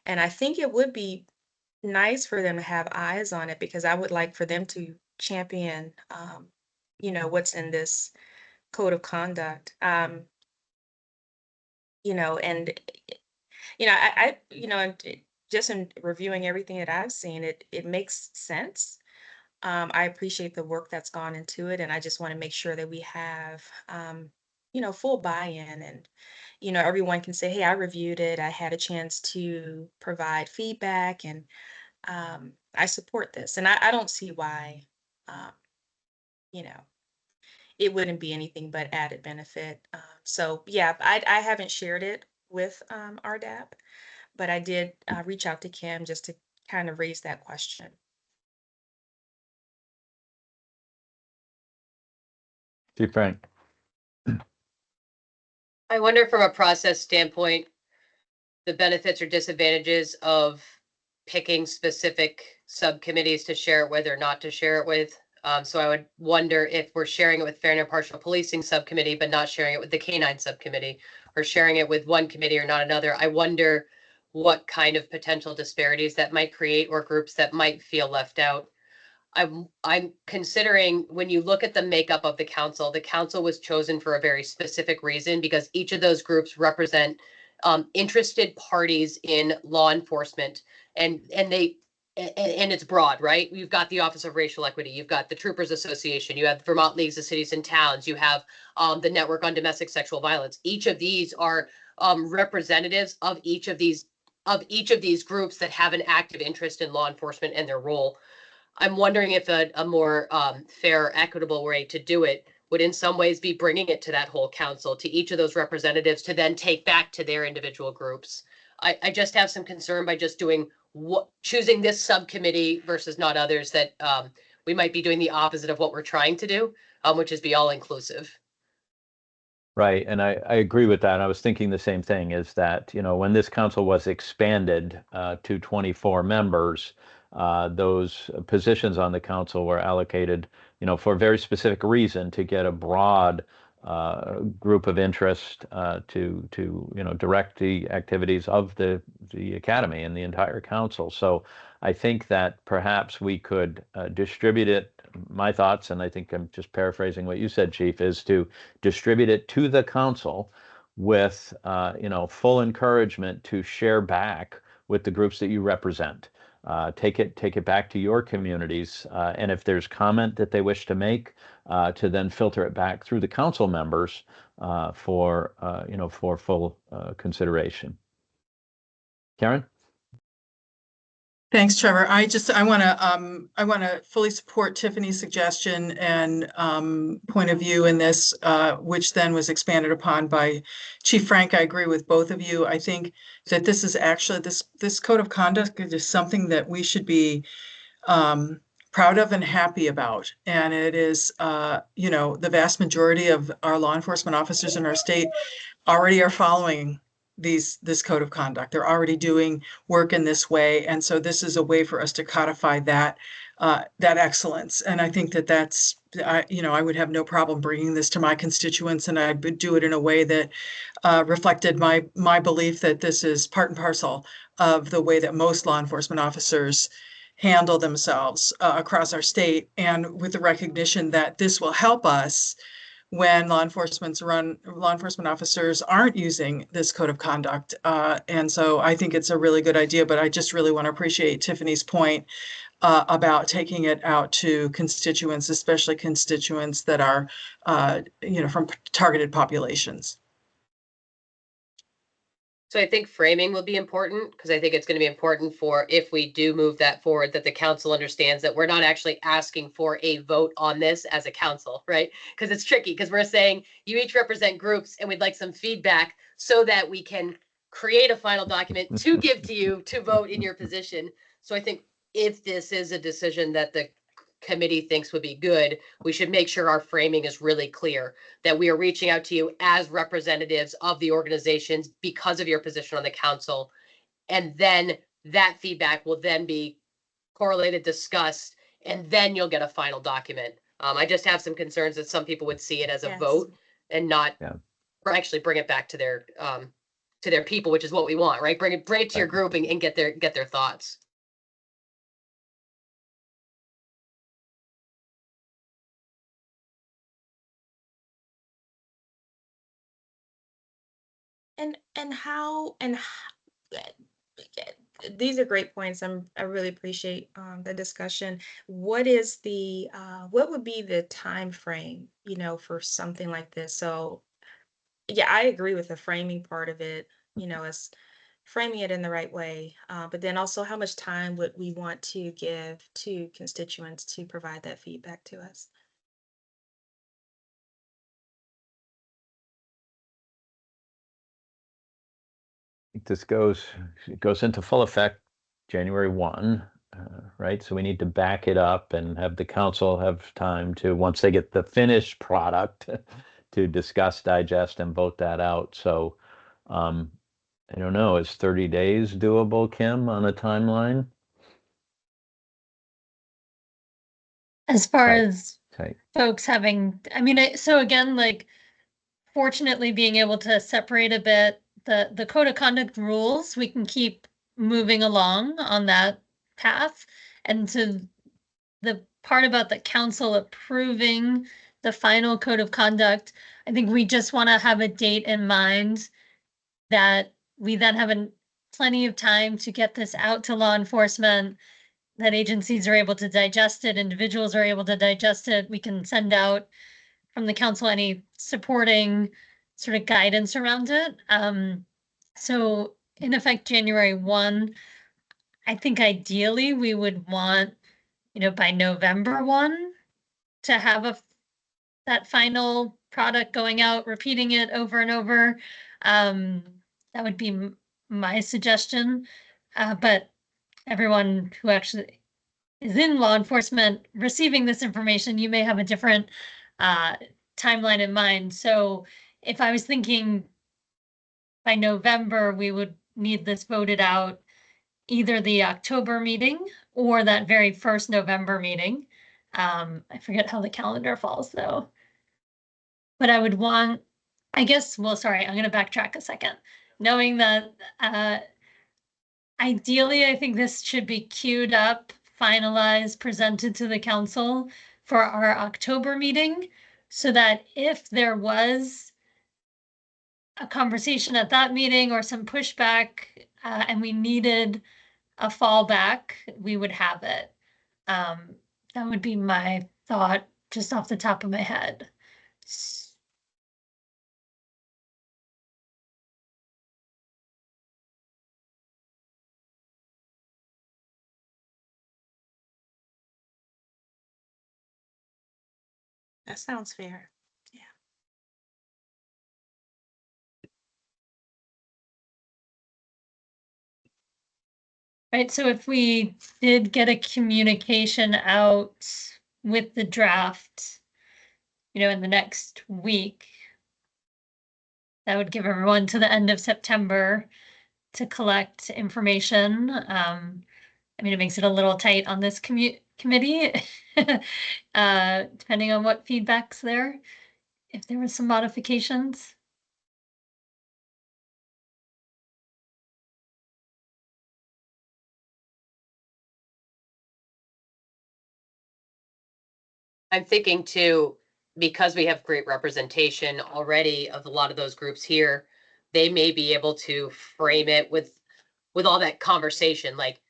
And I think it would be nice for them to have eyes on it because I would like for them to champion, what's in this code of conduct. And and just in reviewing everything that I've seen, it makes sense. I appreciate the work that's gone into it, and I just want to make sure that we have, full buy-in, and everyone can say, "Hey, I reviewed it. I had a chance to provide feedback, and I support this." And I don't see why, um, you know, it wouldn't be anything but added benefit. So yeah, I haven't shared it with RDAP, but I did reach out to Kim just to kind of raise that question. Chief Frank. I wonder from a process standpoint, the benefits or disadvantages of picking specific subcommittees to share it with or not to share it with. So I would wonder if we're sharing it with Fair and Impartial Policing Subcommittee, but not sharing it with the Canine Subcommittee, or sharing it with one committee or not another. I wonder what kind of potential disparities that might create, or groups that might feel left out. I'm considering, when you look at the makeup of the council was chosen for a very specific reason, because each of those groups represent interested parties in law enforcement, and it's broad, right? You've got the Office of Racial Equity, you've got the Troopers Association, you have the Vermont Leagues of Cities and Towns, you have the Network on Domestic Sexual Violence. Each of these are representatives of each of these groups that have an active interest in law enforcement and their role. I'm wondering if a more fair, equitable way to do it would in some ways be bringing it to that whole council, to each of those representatives to then take back to their individual groups. I just have some concern by just choosing this subcommittee versus not others, that we might be doing the opposite of what we're trying to do, which is be all inclusive. Right, and I agree with that. I was thinking the same thing, is that, when this council was expanded to 24 members, those positions on the council were allocated, for a very specific reason, to get a broad group of interest to direct the activities of the academy and the entire council. So I think that perhaps we could distribute it. My thoughts, and I think I'm just paraphrasing what you said, Chief, is to distribute it to the council with full encouragement to share back with the groups that you represent. Take it back to your communities, and if there's comment that they wish to make, to then filter it back through the council members for full consideration. Karen? Thanks, Trevor. I want to fully support Tiffany's suggestion and point of view in this, which then was expanded upon by Chief Frank. I agree with both of you. I think that this is actually this code of conduct is something that we should be proud of and happy about. And it is, the vast majority of our law enforcement officers in our state already are following this code of conduct. They're already doing work in this way. And so this is a way for us to codify that excellence. And I think that's, I would have no problem bringing this to my constituents, and I would do it in a way that reflected my belief that this is part and parcel of the way that most law enforcement officers handle themselves across our state, and with the recognition that this will help us when law enforcement officers aren't using this code of conduct. And so I think it's a really good idea, but I just really want to appreciate Tiffany's point about taking it out to constituents, especially constituents that are, from targeted populations. So I think framing will be important, because I think it's going to be important for, if we do move that forward, that the council understands that we're not actually asking for a vote on this as a council, right? Because it's tricky, because we're saying you each represent groups and we'd like some feedback so that we can create a final document to give to you to vote in your position. So I think if this is a decision that the committee thinks would be good, we should make sure our framing is really clear, that we are reaching out to you as representatives of the organizations because of your position on the council. And then that feedback will then be correlated, discussed, and then you'll get a final document. I just have some concerns that some people would see it as a Yes. vote and not actually bring it back to their people, which is what we want, right? Bring it to your group and get their thoughts. And how these are great points. I really appreciate the discussion. What is the what would be the time frame, for something like this? So yeah, I agree with the framing part of it, as framing it in the right way. But then also, how much time would we want to give to constituents to provide that feedback to us? This goes into full effect January 1, right? So we need to back it up and have the council have time to, once they get the finished product, to discuss, digest, and vote that out. So I don't know, is 30 days doable, Kim, on a timeline? As far Right. as Okay. folks having, I mean, so again, like, fortunately being able to separate a bit the code of conduct rules, we can keep moving along on that path. And so the part about the council approving the final code of conduct, I think we just want to have a date in mind that we then have plenty of time to get this out to law enforcement, that agencies are able to digest it, individuals are able to digest it. We can send out from the council any supporting sort of guidance around it. So in effect, January 1, I think ideally we would want, by November 1 to have that final product going out, repeating it over and over. That would be my suggestion. But everyone who actually is in law enforcement receiving this information, you may have a different timeline in mind. So if I was thinking by November, we would need this voted out either the October meeting or that very first November meeting. I forget how the calendar falls though. But I would want, I guess, well, sorry, I'm going to backtrack a second. Knowing that ideally, I think this should be queued up, finalized, presented to the council for our October meeting, so that if there was a conversation at that meeting or some pushback, and we needed a fallback, we would have it. That would be my thought just off the top of my head. That sounds fair. Right, so if we did get a communication out with the draft, in the next week, that would give everyone to the end of September to collect information. I mean, it makes it a little tight on this committee, depending on what feedback's there, if there was some modifications. I'm thinking too, because we have great representation already of a lot of those groups here, they may be able to frame it with all that conversation, like,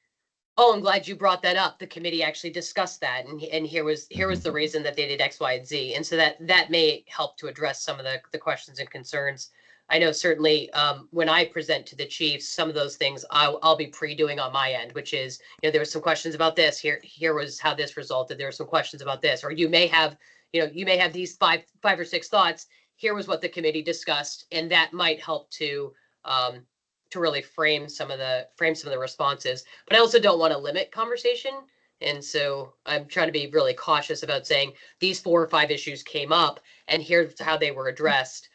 oh, I'm glad you brought that up. The committee actually discussed that, and here was the reason that they did X, Y, and Z. And so that may help to address some of the questions and concerns. I know certainly when I present to the chiefs, some of those things I'll be pre-doing on my end, which is, there were some questions about this. Here was how this resulted. There were some questions about this, or you may have these five or six thoughts. Here was what the committee discussed, and that might help to really frame some of the responses. But I also don't want to limit conversation. And so I'm trying to be really cautious about saying these 4 or 5 issues came up and here's how they were addressed.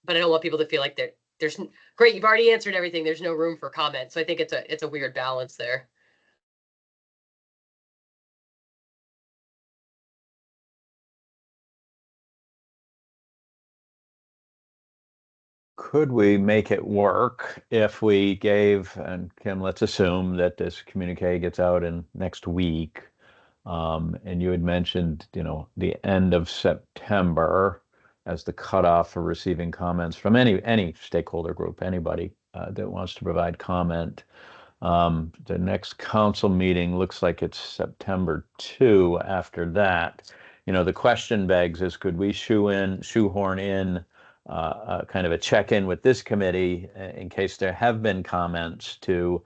But I don't want people to feel like there's great, you've already answered everything. There's no room for comment. So I think it's a weird balance there. Could we make it work if we gave, and Kim, let's assume that this communique gets out in next week, and you had mentioned, the end of September. as the cutoff for receiving comments from any stakeholder group, anybody that wants to provide comment. The next council meeting looks like it's September 2 after that. You know, the question begs is, could we shoehorn in kind of a check-in with this committee in case there have been comments to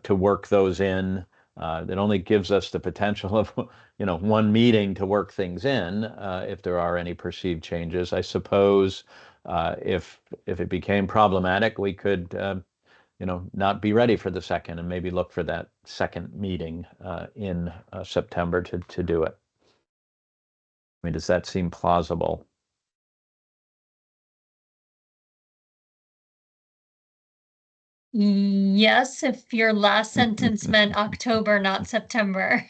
work those in? That only gives us the potential of, you know, one meeting to work things in if there are any perceived changes. I suppose if it became problematic, we could you know, not be ready for the second and maybe look for that second meeting in September to do it. I mean, does that seem plausible? Yes, if your last sentence meant October, not September.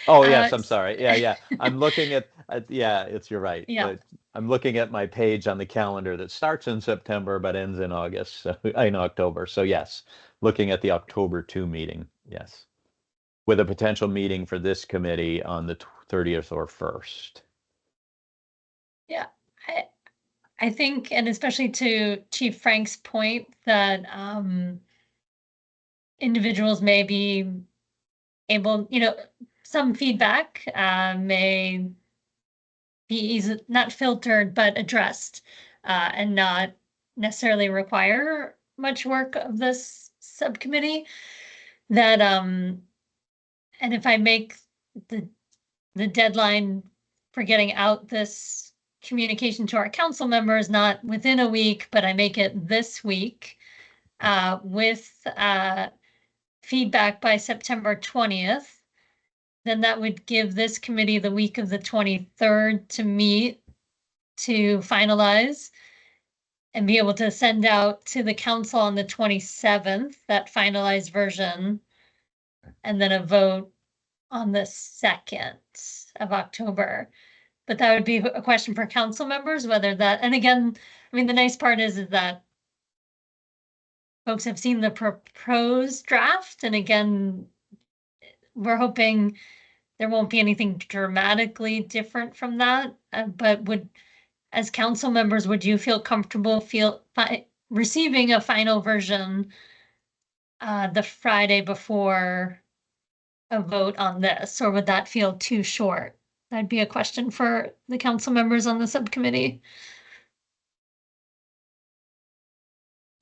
Oh, yes, Uh, I'm sorry. Yeah. I'm looking at yeah, you're right. Yeah. I'm looking at my page on the calendar that starts in September but ends in August, so in October. So yes, looking at the October 2 meeting, yes. With a potential meeting for this committee on the 30th or 1st. Yeah, I think, and especially to Chief Frank's point, that individuals may be able, you know, some feedback may be easy, not filtered, but addressed, and not necessarily require much work of this subcommittee. That and if I make the deadline for getting out this communication to our council members not within a week, but I make it this week with feedback by September 20th, then that would give this committee the week of the 23rd to meet to finalize and be able to send out to the council on the 27th, that finalized version, and then a vote on the 2nd of October. But that would be a question for council members, whether that, and again, I mean, the nice part is that folks have seen the proposed draft, and again, we're hoping there won't be anything dramatically different from that. But as council members, would you feel comfortable receiving a final version the Friday before a vote on this, or would that feel too short? That'd be a question for the council members on the subcommittee.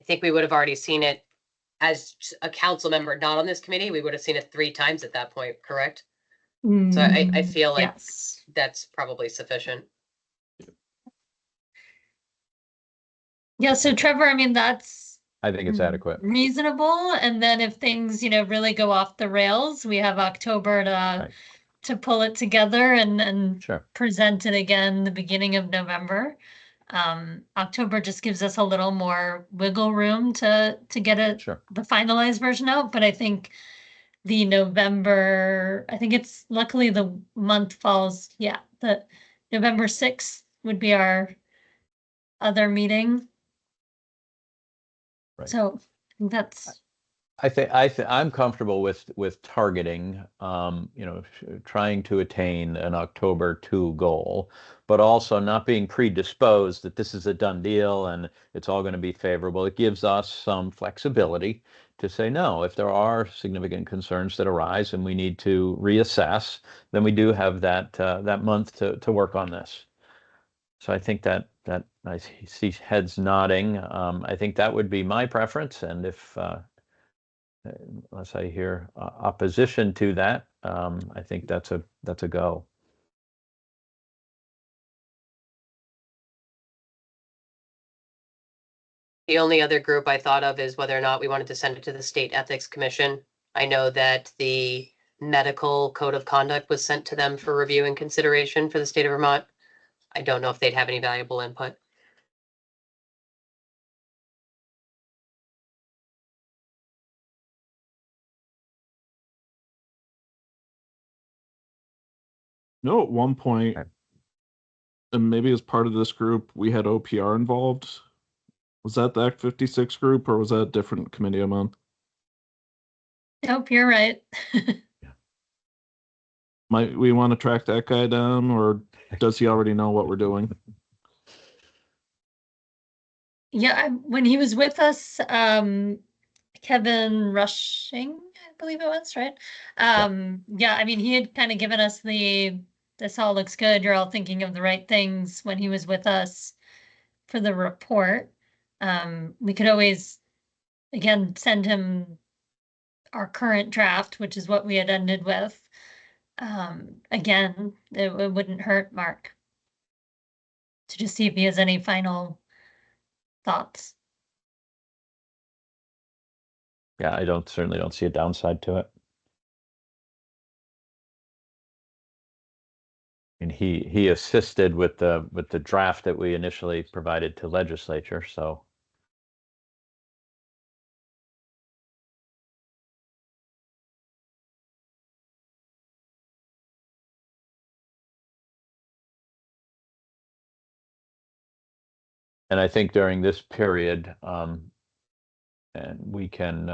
I think we would have already seen it as a council member, not on this committee. We would have seen it 3 times at that point, correct? So I feel like Yes. that's probably sufficient. Yeah, so Trevor, I mean, that's I think it's adequate. reasonable. And then if things, you know, really go off the rails, we have October to pull it together and Sure. present it again the beginning of November. October just gives us a little more wiggle room to get Sure. the finalized version out. But I think the November, I think it's luckily the month falls, yeah, the November 6th would be our other meeting. Right. So that's, I'm comfortable with targeting, you know, trying to attain an October 2 goal, but also not being predisposed that this is a done deal and it's all going to be favorable. It gives us some flexibility to say, no, if there are significant concerns that arise and we need to reassess, then we do have that month to work on this. So I think that I see heads nodding. I think that would be my preference, and if unless I hear opposition to that, I think that's a go. The only other group I thought of is whether or not we wanted to send it to the State Ethics Commission. I know that the medical code of conduct was sent to them for review and consideration for the state of Vermont. I don't know if they'd have any valuable input. No, at one point, Okay. and maybe as part of this group, we had OPR involved. Was that the Act 56 group, or was that a different committee I'm on? nope, you're right. Might we want to track that guy down, or does he already know what we're doing? Yeah, when he was with us, Kevin Rushing, I believe it was, right? Yeah, I mean, he had kind of given us this all looks good, you're all thinking of the right things when he was with us for the report. We could always, again, send him our current draft, which is what we had ended with. Again, it wouldn't hurt Mark to just see if he has any final thoughts. Yeah, I certainly don't see a downside to it. And he assisted with the draft that we initially provided to legislature, so. And I think during this period, and we can,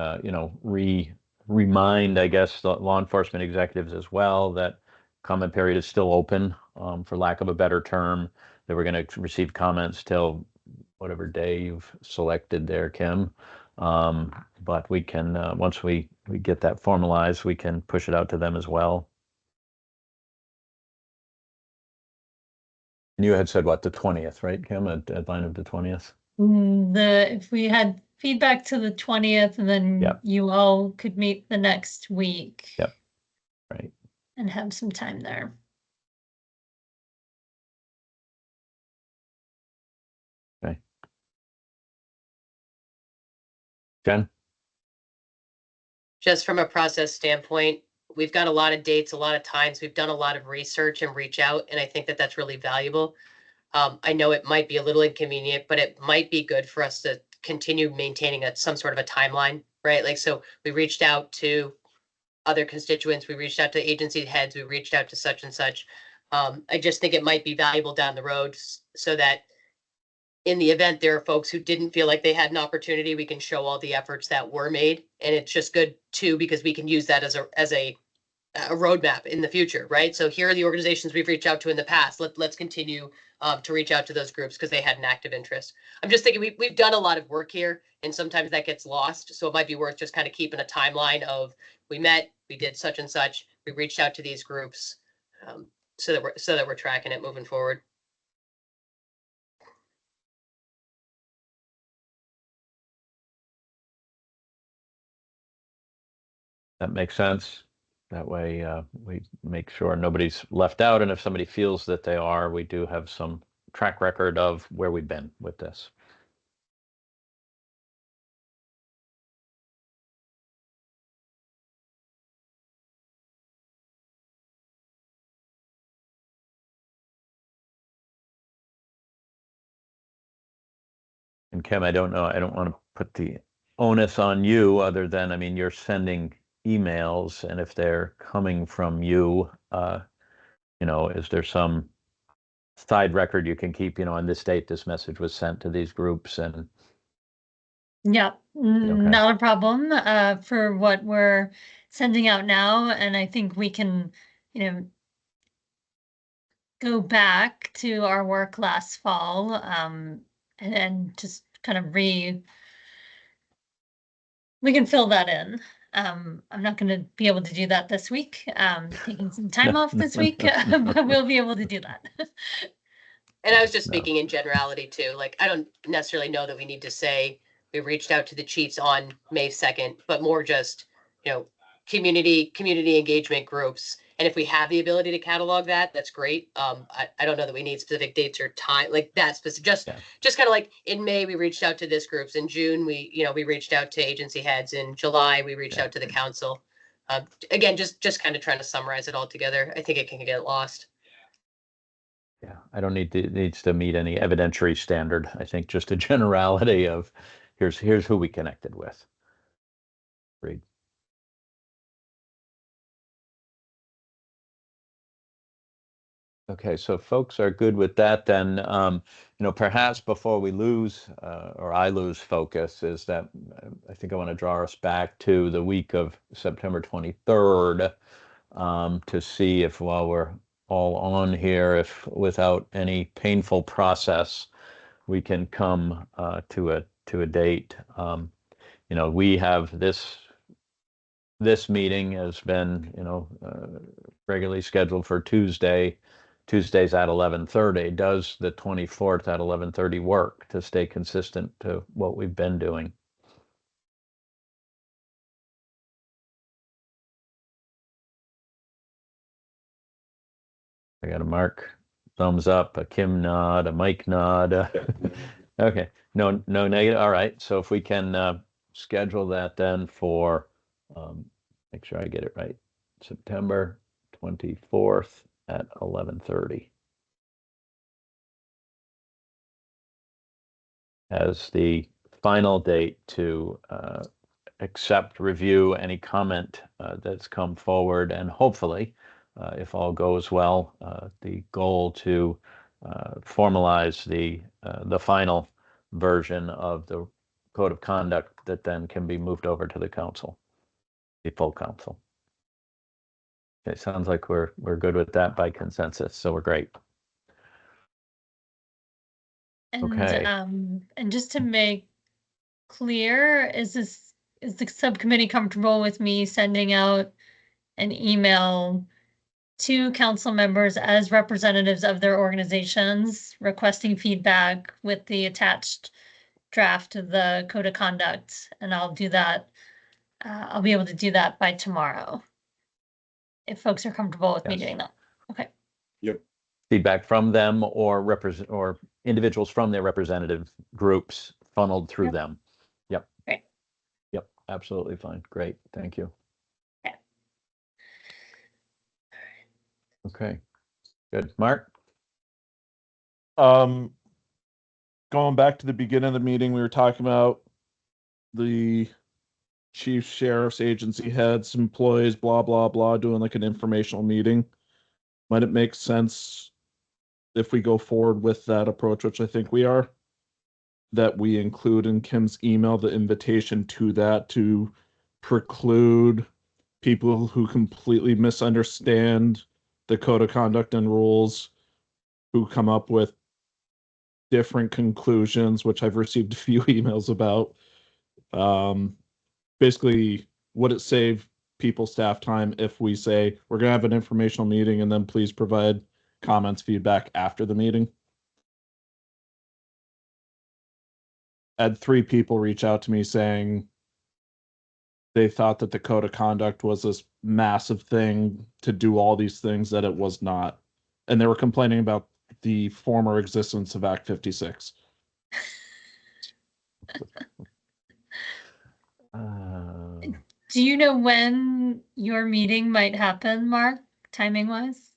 remind, I guess, the law enforcement executives as well that comment period is still open, for lack of a better term, that we're going to receive comments till whatever day you've selected there, Kim. But we can, once we get that formalized, we can push it out to them as well. And you had said what, the 20th, right, Kim, a deadline of the 20th? If we had feedback to the 20th, and then Yep. you all could meet the next week. Yep. Right. And have some time there. Okay. Jen? Just from a process standpoint, we've got a lot of dates, a lot of times. We've done a lot of research and reach out, and I think that that's really valuable. I know it might be a little inconvenient, but it might be good for us to continue maintaining some sort of a timeline, right? Like, so we reached out to other constituents, we reached out to agency heads, we reached out to such and such. I just think it might be valuable down the road so that in the event there are folks who didn't feel like they had an opportunity, we can show all the efforts that were made. And it's just good too, because we can use that as a roadmap in the future, right? So here are the organizations we've reached out to in the past. Let's continue to reach out to those groups because they had an active interest. I'm just thinking we've done a lot of work here, and sometimes that gets lost. So it might be worth just kind of keeping a timeline of we met, we did such and such, we reached out to these groups, so that we're tracking it moving forward. That makes sense. That way, we make sure nobody's left out, and if somebody feels that they are, we do have some track record of where we've been with this. And Kim, I don't know, I don't want to put the onus on you other than, I mean, you're sending emails, and if they're coming from you, is there some side record you can keep, on this date, this message was sent to these groups, and Yeah, not a problem for what we're sending out now. And I think we can, go back to our work last fall and just kind of we can fill that in. I'm not going to be able to do that this week. Taking some time off this week, but we'll be able to do that. And I was just speaking in generality too. Like, I don't necessarily know that we need to say we reached out to the chiefs on May 2nd, but more just, community engagement groups. And if we have the ability to catalog that, that's great. I don't know that we need specific dates or time like that specific, just kind of like in May, we reached out to this groups. In June, we reached out to agency heads. In July, we reached out to the council. Again, just kind of trying to summarize it all together. I think it can get lost. Yeah, I don't needs to meet any evidentiary standard. I think just a generality of here's who we connected with. Agreed. Okay, so folks are good with that, then, perhaps before we lose, or I lose focus, is that I think I want to draw us back to the week of September 23rd, to see if, while we're all on here, if without any painful process, we can come to a date. You know, we have this meeting has been, you know, regularly scheduled for Tuesdays at 11:30. Does the 24th at 11:30 work to stay consistent to what we've been doing? I got a Mark thumbs up, a Kim nod, a Mike nod. Okay, no negative. All right, so if we can schedule that then for, make sure I get it right, September 24th at 11:30 as the final date to accept, review any comment that's come forward, and hopefully, if all goes well, the goal to formalize the final version of the code of conduct that then can be moved over to the council, the full council. Okay, sounds like we're good with that by consensus, so we're great. And, Okay. and just to make clear, is the subcommittee comfortable with me sending out an email to council members as representatives of their organizations requesting feedback with the attached draft of the code of conduct? And I'll do that. I'll be able to do that by tomorrow, if folks are comfortable with me Yes. doing that. Okay. Yep. Feedback from them or individuals from their representative groups funneled through Yep. them. Yep. Great. Yep, absolutely fine. Great, thank you. Okay. Okay, good. Mark? Going back to the beginning of the meeting, we were talking about the chief sheriff's agency heads, employees, blah, blah, blah, doing like an informational meeting. Might it make sense if we go forward with that approach, which I think we are, that we include in Kim's email the invitation to that to preclude people who completely misunderstand the code of conduct and rules, who come up with different conclusions, which I've received a few emails about. Basically, would it save people staff time if we say we're going to have an informational meeting and then please provide comments, feedback after the meeting? I had 3 people reach out to me saying they thought that the code of conduct was this massive thing to do all these things that it was not. And they were complaining about the former existence of Act 56. Do you know when your meeting might happen, Mark, timing wise?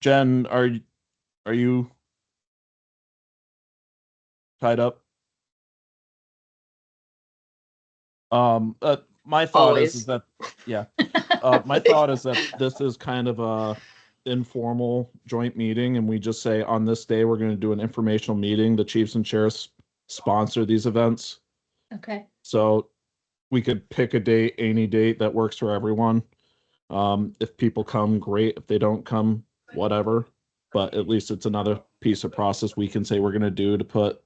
Jen, are you tied up? My thought is that, yeah. My thought is that this is kind of a informal joint meeting, and we just say on this day we're going to do an informational meeting. The chiefs and sheriffs sponsor these events, Okay. so we could pick a date, any date that works for everyone. If people come, great. If they don't come, whatever. But at least it's another piece of process we can say we're going to do to put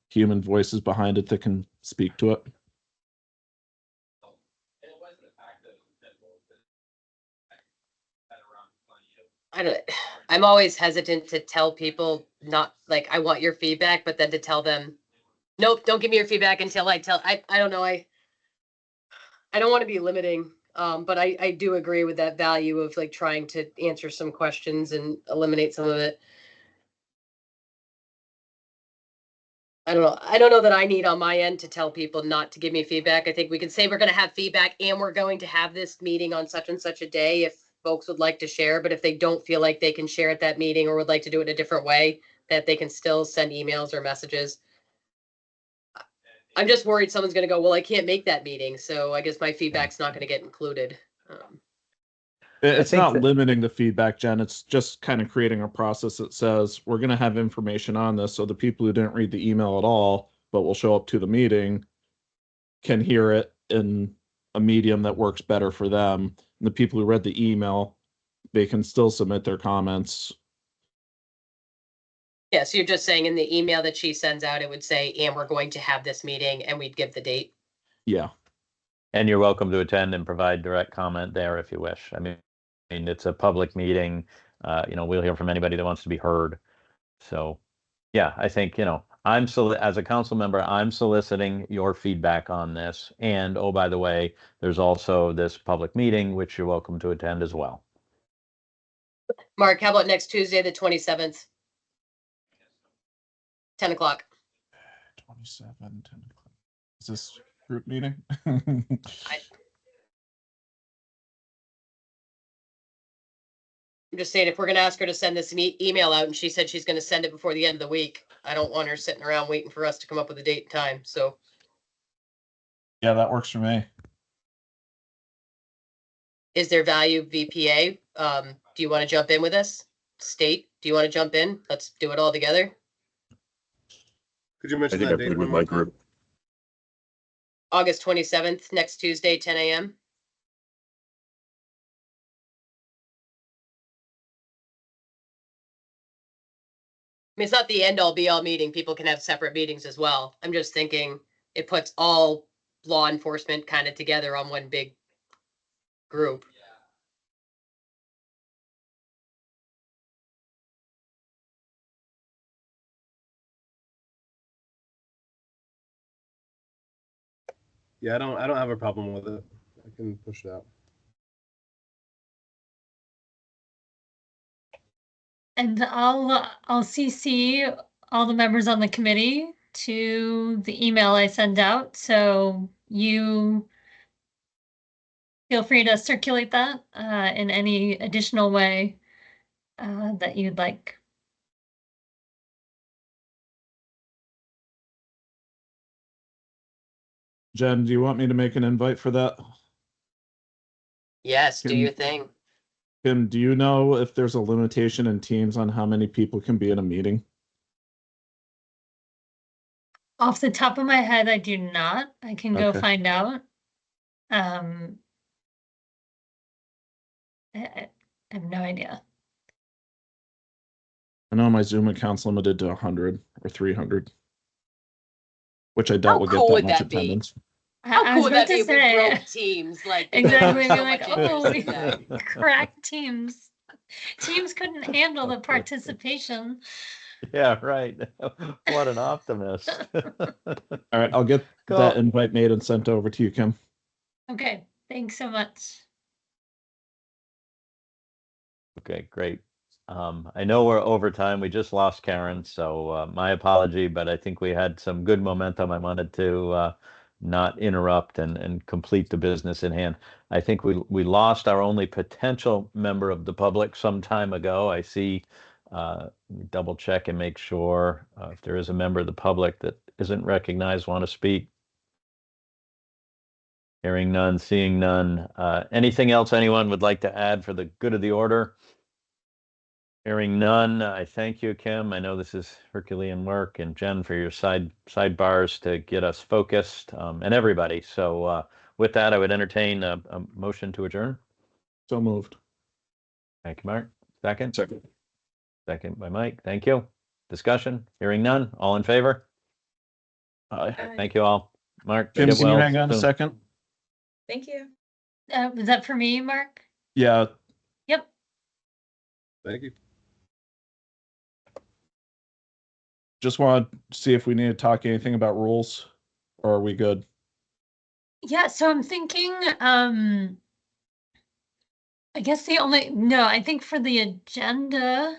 human voices behind it that can speak to it. I'm always hesitant to tell people, not like I want your feedback, but then to tell them, nope, don't give me your feedback until I don't know. I don't want to be limiting, but I do agree with that value of like trying to answer some questions and eliminate some of it. I don't know that I need on my end to tell people not to give me feedback. I think we can say we're going to have feedback and we're going to have this meeting on such and such a day if folks would like to share, but if they don't feel like they can share at that meeting or would like to do it in a different way, that they can still send emails or messages. I'm just worried someone's going to go, well, I can't make that meeting, so I guess my feedback's not going to get included. It's not limiting the feedback, Jen. It's just kind of creating a process that says we're going to have information on this, so the people who didn't read the email at all but will show up to the meeting can hear it in a medium that works better for them. the people who read the email, they can still submit their comments. Yeah, so you're just saying in the email that she sends out, it would say, and we're going to have this meeting, and we'd give the date. Yeah. And you're welcome to attend and provide direct comment there if you wish. I mean, it's a public meeting. We'll hear from anybody that wants to be heard. So, yeah, I think, as a council member, I'm soliciting your feedback on this. And, oh, by the way, there's also this public meeting, which you're welcome to attend as well. Mark, how about next Tuesday, the 27th? 10 o'clock. 27, 10 o'clock. Is this group meeting? I'm just saying, if we're going to ask her to send this email out and she said she's going to send it before the end of the week, I don't want her sitting around waiting for us to come up with a date and time. So, Yeah, that works for me. is there value VPA? Do you want to jump in with us? State, do you want to jump in? Let's do it all together. Could you I mention think that I'm date good one with more my time? group. August 27th, next Tuesday, 10 a.m. I mean, it's not the end all be all meeting. People can have separate meetings as well. I'm just thinking it puts all law enforcement kind of together on one big group. Yeah, I don't have a problem with it. I can push it out. And I'll CC all the members on the committee to the email I send out. So you feel free to circulate that in any additional way that you'd like. Jen, do you want me to make an invite for that? Yes, do Can- your thing. Kim, do you know if there's a limitation in Teams on how many people can be in a meeting? Off the top of my head, I do not. I can go Okay. find out. I have no idea. I know my Zoom account's limited to 100 or 300, which I doubt How will cool get would that much that be? attendance. How I cool was would about that be to if we say broke teams? Like exactly. so Be like, much oh, interest we in that. cracked Teams. Teams couldn't handle the participation. Yeah, right. What an optimist. All right, I'll get Go. that invite made and sent over to you, Kim. Okay, thanks so much. Okay, great. I know we're over time. We just lost Karen, so my apology, but I think we had some good momentum. I wanted to not interrupt and complete the business in hand. I think we lost our only potential member of the public some time ago. I see, double check and make sure if there is a member of the public that isn't recognized, want to speak. Hearing none, seeing none. Anything else anyone would like to add for the good of the order? Hearing none, I thank you, Kim. I know this is Herculean work, and Jen for your sidebars to get us focused, and everybody. So with that, I would entertain a motion to adjourn. So moved. Thank you, Mark. Second? Second. Second by Mike. Thank you. Discussion? Hearing none. All in favor? Aye. Thank you all. Mark, Kim, get can you well hang on a soon. second? Thank you. Was that for me, Mark? Yeah, Yep. Thank you. just want to see if we need to talk anything about rules, or are we good? Yeah, so I'm thinking, I guess I think for the agenda,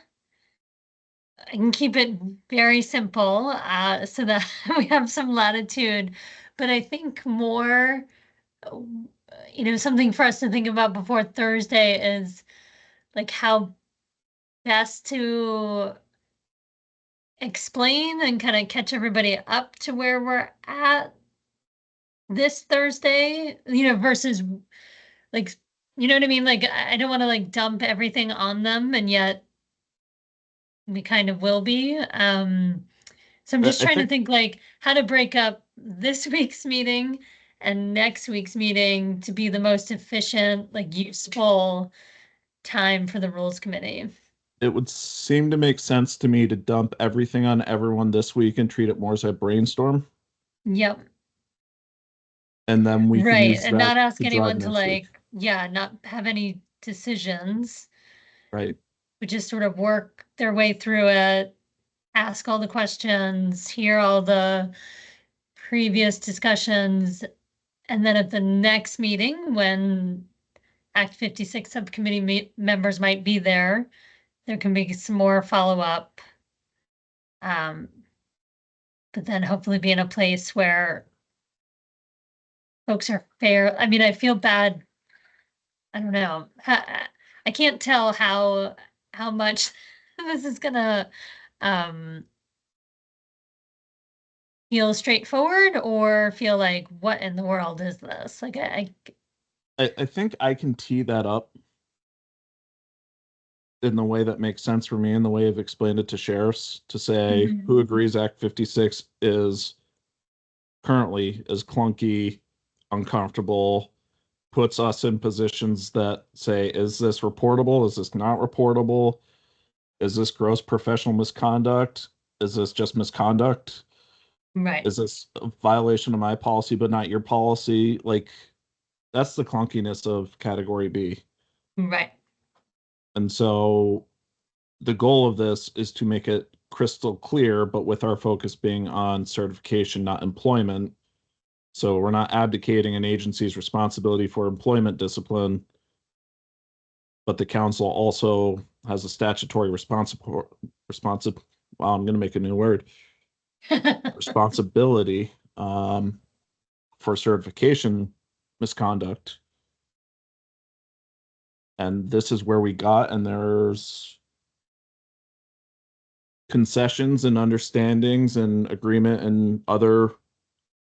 I can keep it very simple, so that we have some latitude. But I think more, something for us to think about before Thursday is like how best to explain and kind of catch everybody up to where we're at this Thursday, versus like, you know what I mean? Like, I don't want to like dump everything on them, and yet we kind of will be. So I'm just I trying to think- think like how to break up this week's meeting and next week's meeting to be the most efficient, like useful time for the rules committee. It would seem to make sense to me to dump everything on everyone this week and treat it more as a brainstorm. Yep. And then we can Right, use and that not ask to drive anyone to next week. like, yeah, not have any decisions, Right. but just sort of work their way through it, ask all the questions, hear all the previous discussions, and then at the next meeting, when Act 56 subcommittee members might be there, there can be some more follow-up. But then hopefully be in a place where folks are fair. I mean, I feel bad. I don't know. I can't tell how much this is gonna feel straightforward or feel like, what in the world is this? Like I think I can tee that up in the way that makes sense for me, in the way I've explained it to sheriffs, to say who agrees Act 56 is currently is clunky, uncomfortable, puts us in positions that say, is this reportable? Is this not reportable? Is this gross professional misconduct? Is this just misconduct? right. Is this a violation of my policy but not your policy? Like, that's the clunkiness of category B. Right. And so the goal of this is to make it crystal clear, but with our focus being on certification, not employment. So we're not abdicating an agency's responsibility for employment discipline, but the council also has a statutory well, I'm going to make a new word, responsibility for certification misconduct. And this is where we got, and there's concessions and understandings and agreement and other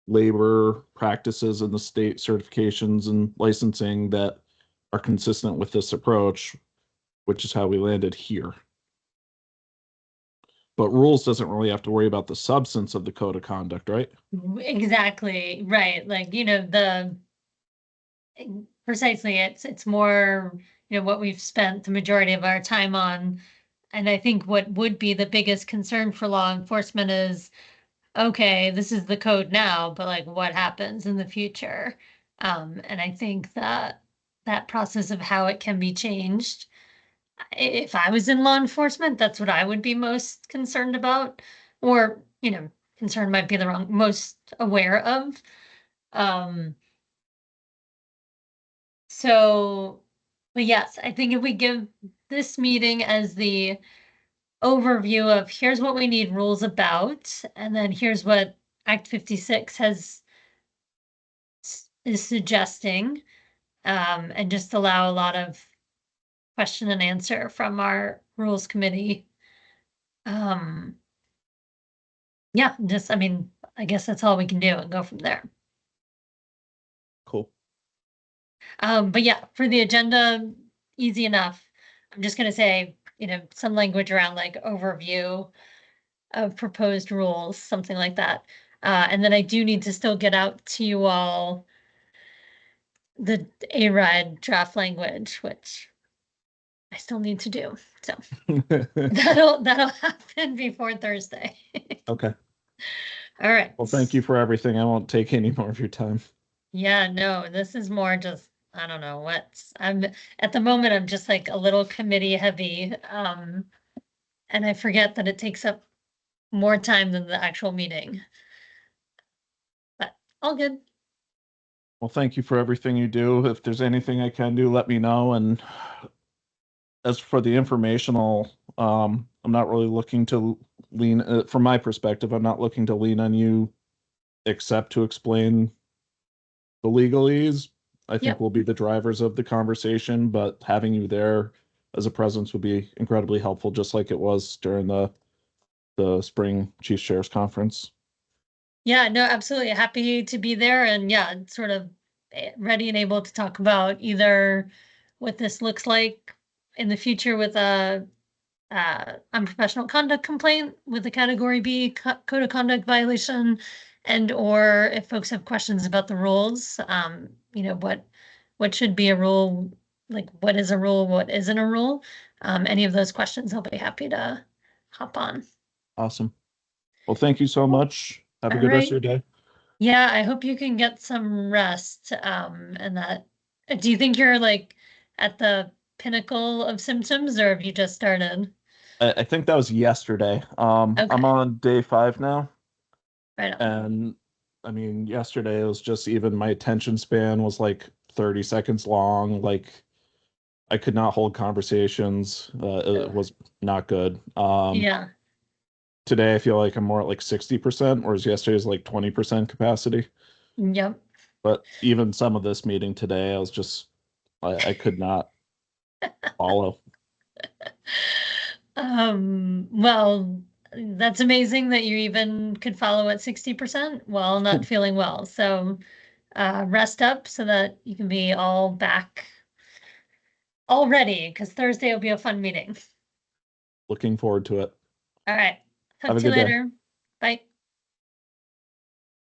labor practices in the state certifications and licensing that are consistent with this approach, which is how we landed here. But rules doesn't really have to worry about the substance of the code of conduct, right? Exactly, right. Like, precisely, it's more, what we've spent the majority of our time on. And I think what would be the biggest concern for law enforcement is, okay, this is the code now, but like what happens in the future? And I think that process of how it can be changed, if I was in law enforcement, that's what I would be most concerned about, or, concerned might be the wrong, most aware of. So, but yes, I think if we give this meeting as the overview of here's what we need rules about, and then here's what Act 56 is suggesting, and just allow a lot of question and answer from our rules committee. Yeah, I mean, I guess that's all we can do and go from there. Cool. But yeah, for the agenda, easy enough. I'm just gonna say, some language around like overview of proposed rules, something like that. And then I do need to still get out to you all the ARID draft language, which I still need to do. So that'll happen before Thursday. Okay. All right. Well, thank you for everything. I won't take any more of your time. Yeah, no, this is more just, I don't know I'm at the moment, I'm just like a little committee heavy. And I forget that it takes up more time than the actual meeting. But all good. Well, thank you for everything you do. If there's anything I can do, let me know. And as for the informational, I'm not really looking to lean, from my perspective, I'm not looking to lean on you except to explain the legalese. I think we'll be the drivers of the conversation, but having you there as a presence would be incredibly helpful, just like it was during the spring Chief Sheriff's Conference. Yeah, no, absolutely. Happy to be there, and yeah, sort of ready and able to talk about either what this looks like in the future with a unprofessional conduct complaint with a category B code of conduct violation, and or if folks have questions about the rules, you know, what should be a rule, like what is a rule, what isn't a rule, any of those questions, I'll be happy to hop on. Awesome. Well, thank you so much. Have a All good rest of right. your day. Yeah, I hope you can get some rest. And that, do you think you're like at the pinnacle of symptoms or have you just started? I think that was yesterday. I'm Okay. on day 5 now. Right on. And I mean, yesterday it was just even my attention span was like 30 seconds long. Like I could not hold conversations. It was not good. Yeah. Today I feel like I'm more at like 60%, whereas yesterday was like 20% capacity. Yep. But even some of this meeting today, I was just, I could not follow. Well, that's amazing that you even could follow at 60% while not feeling well. So rest up so that you can be all back all ready because Thursday will be a fun meeting. Looking forward to it. All right. Have Talk a to you good day. later. Bye.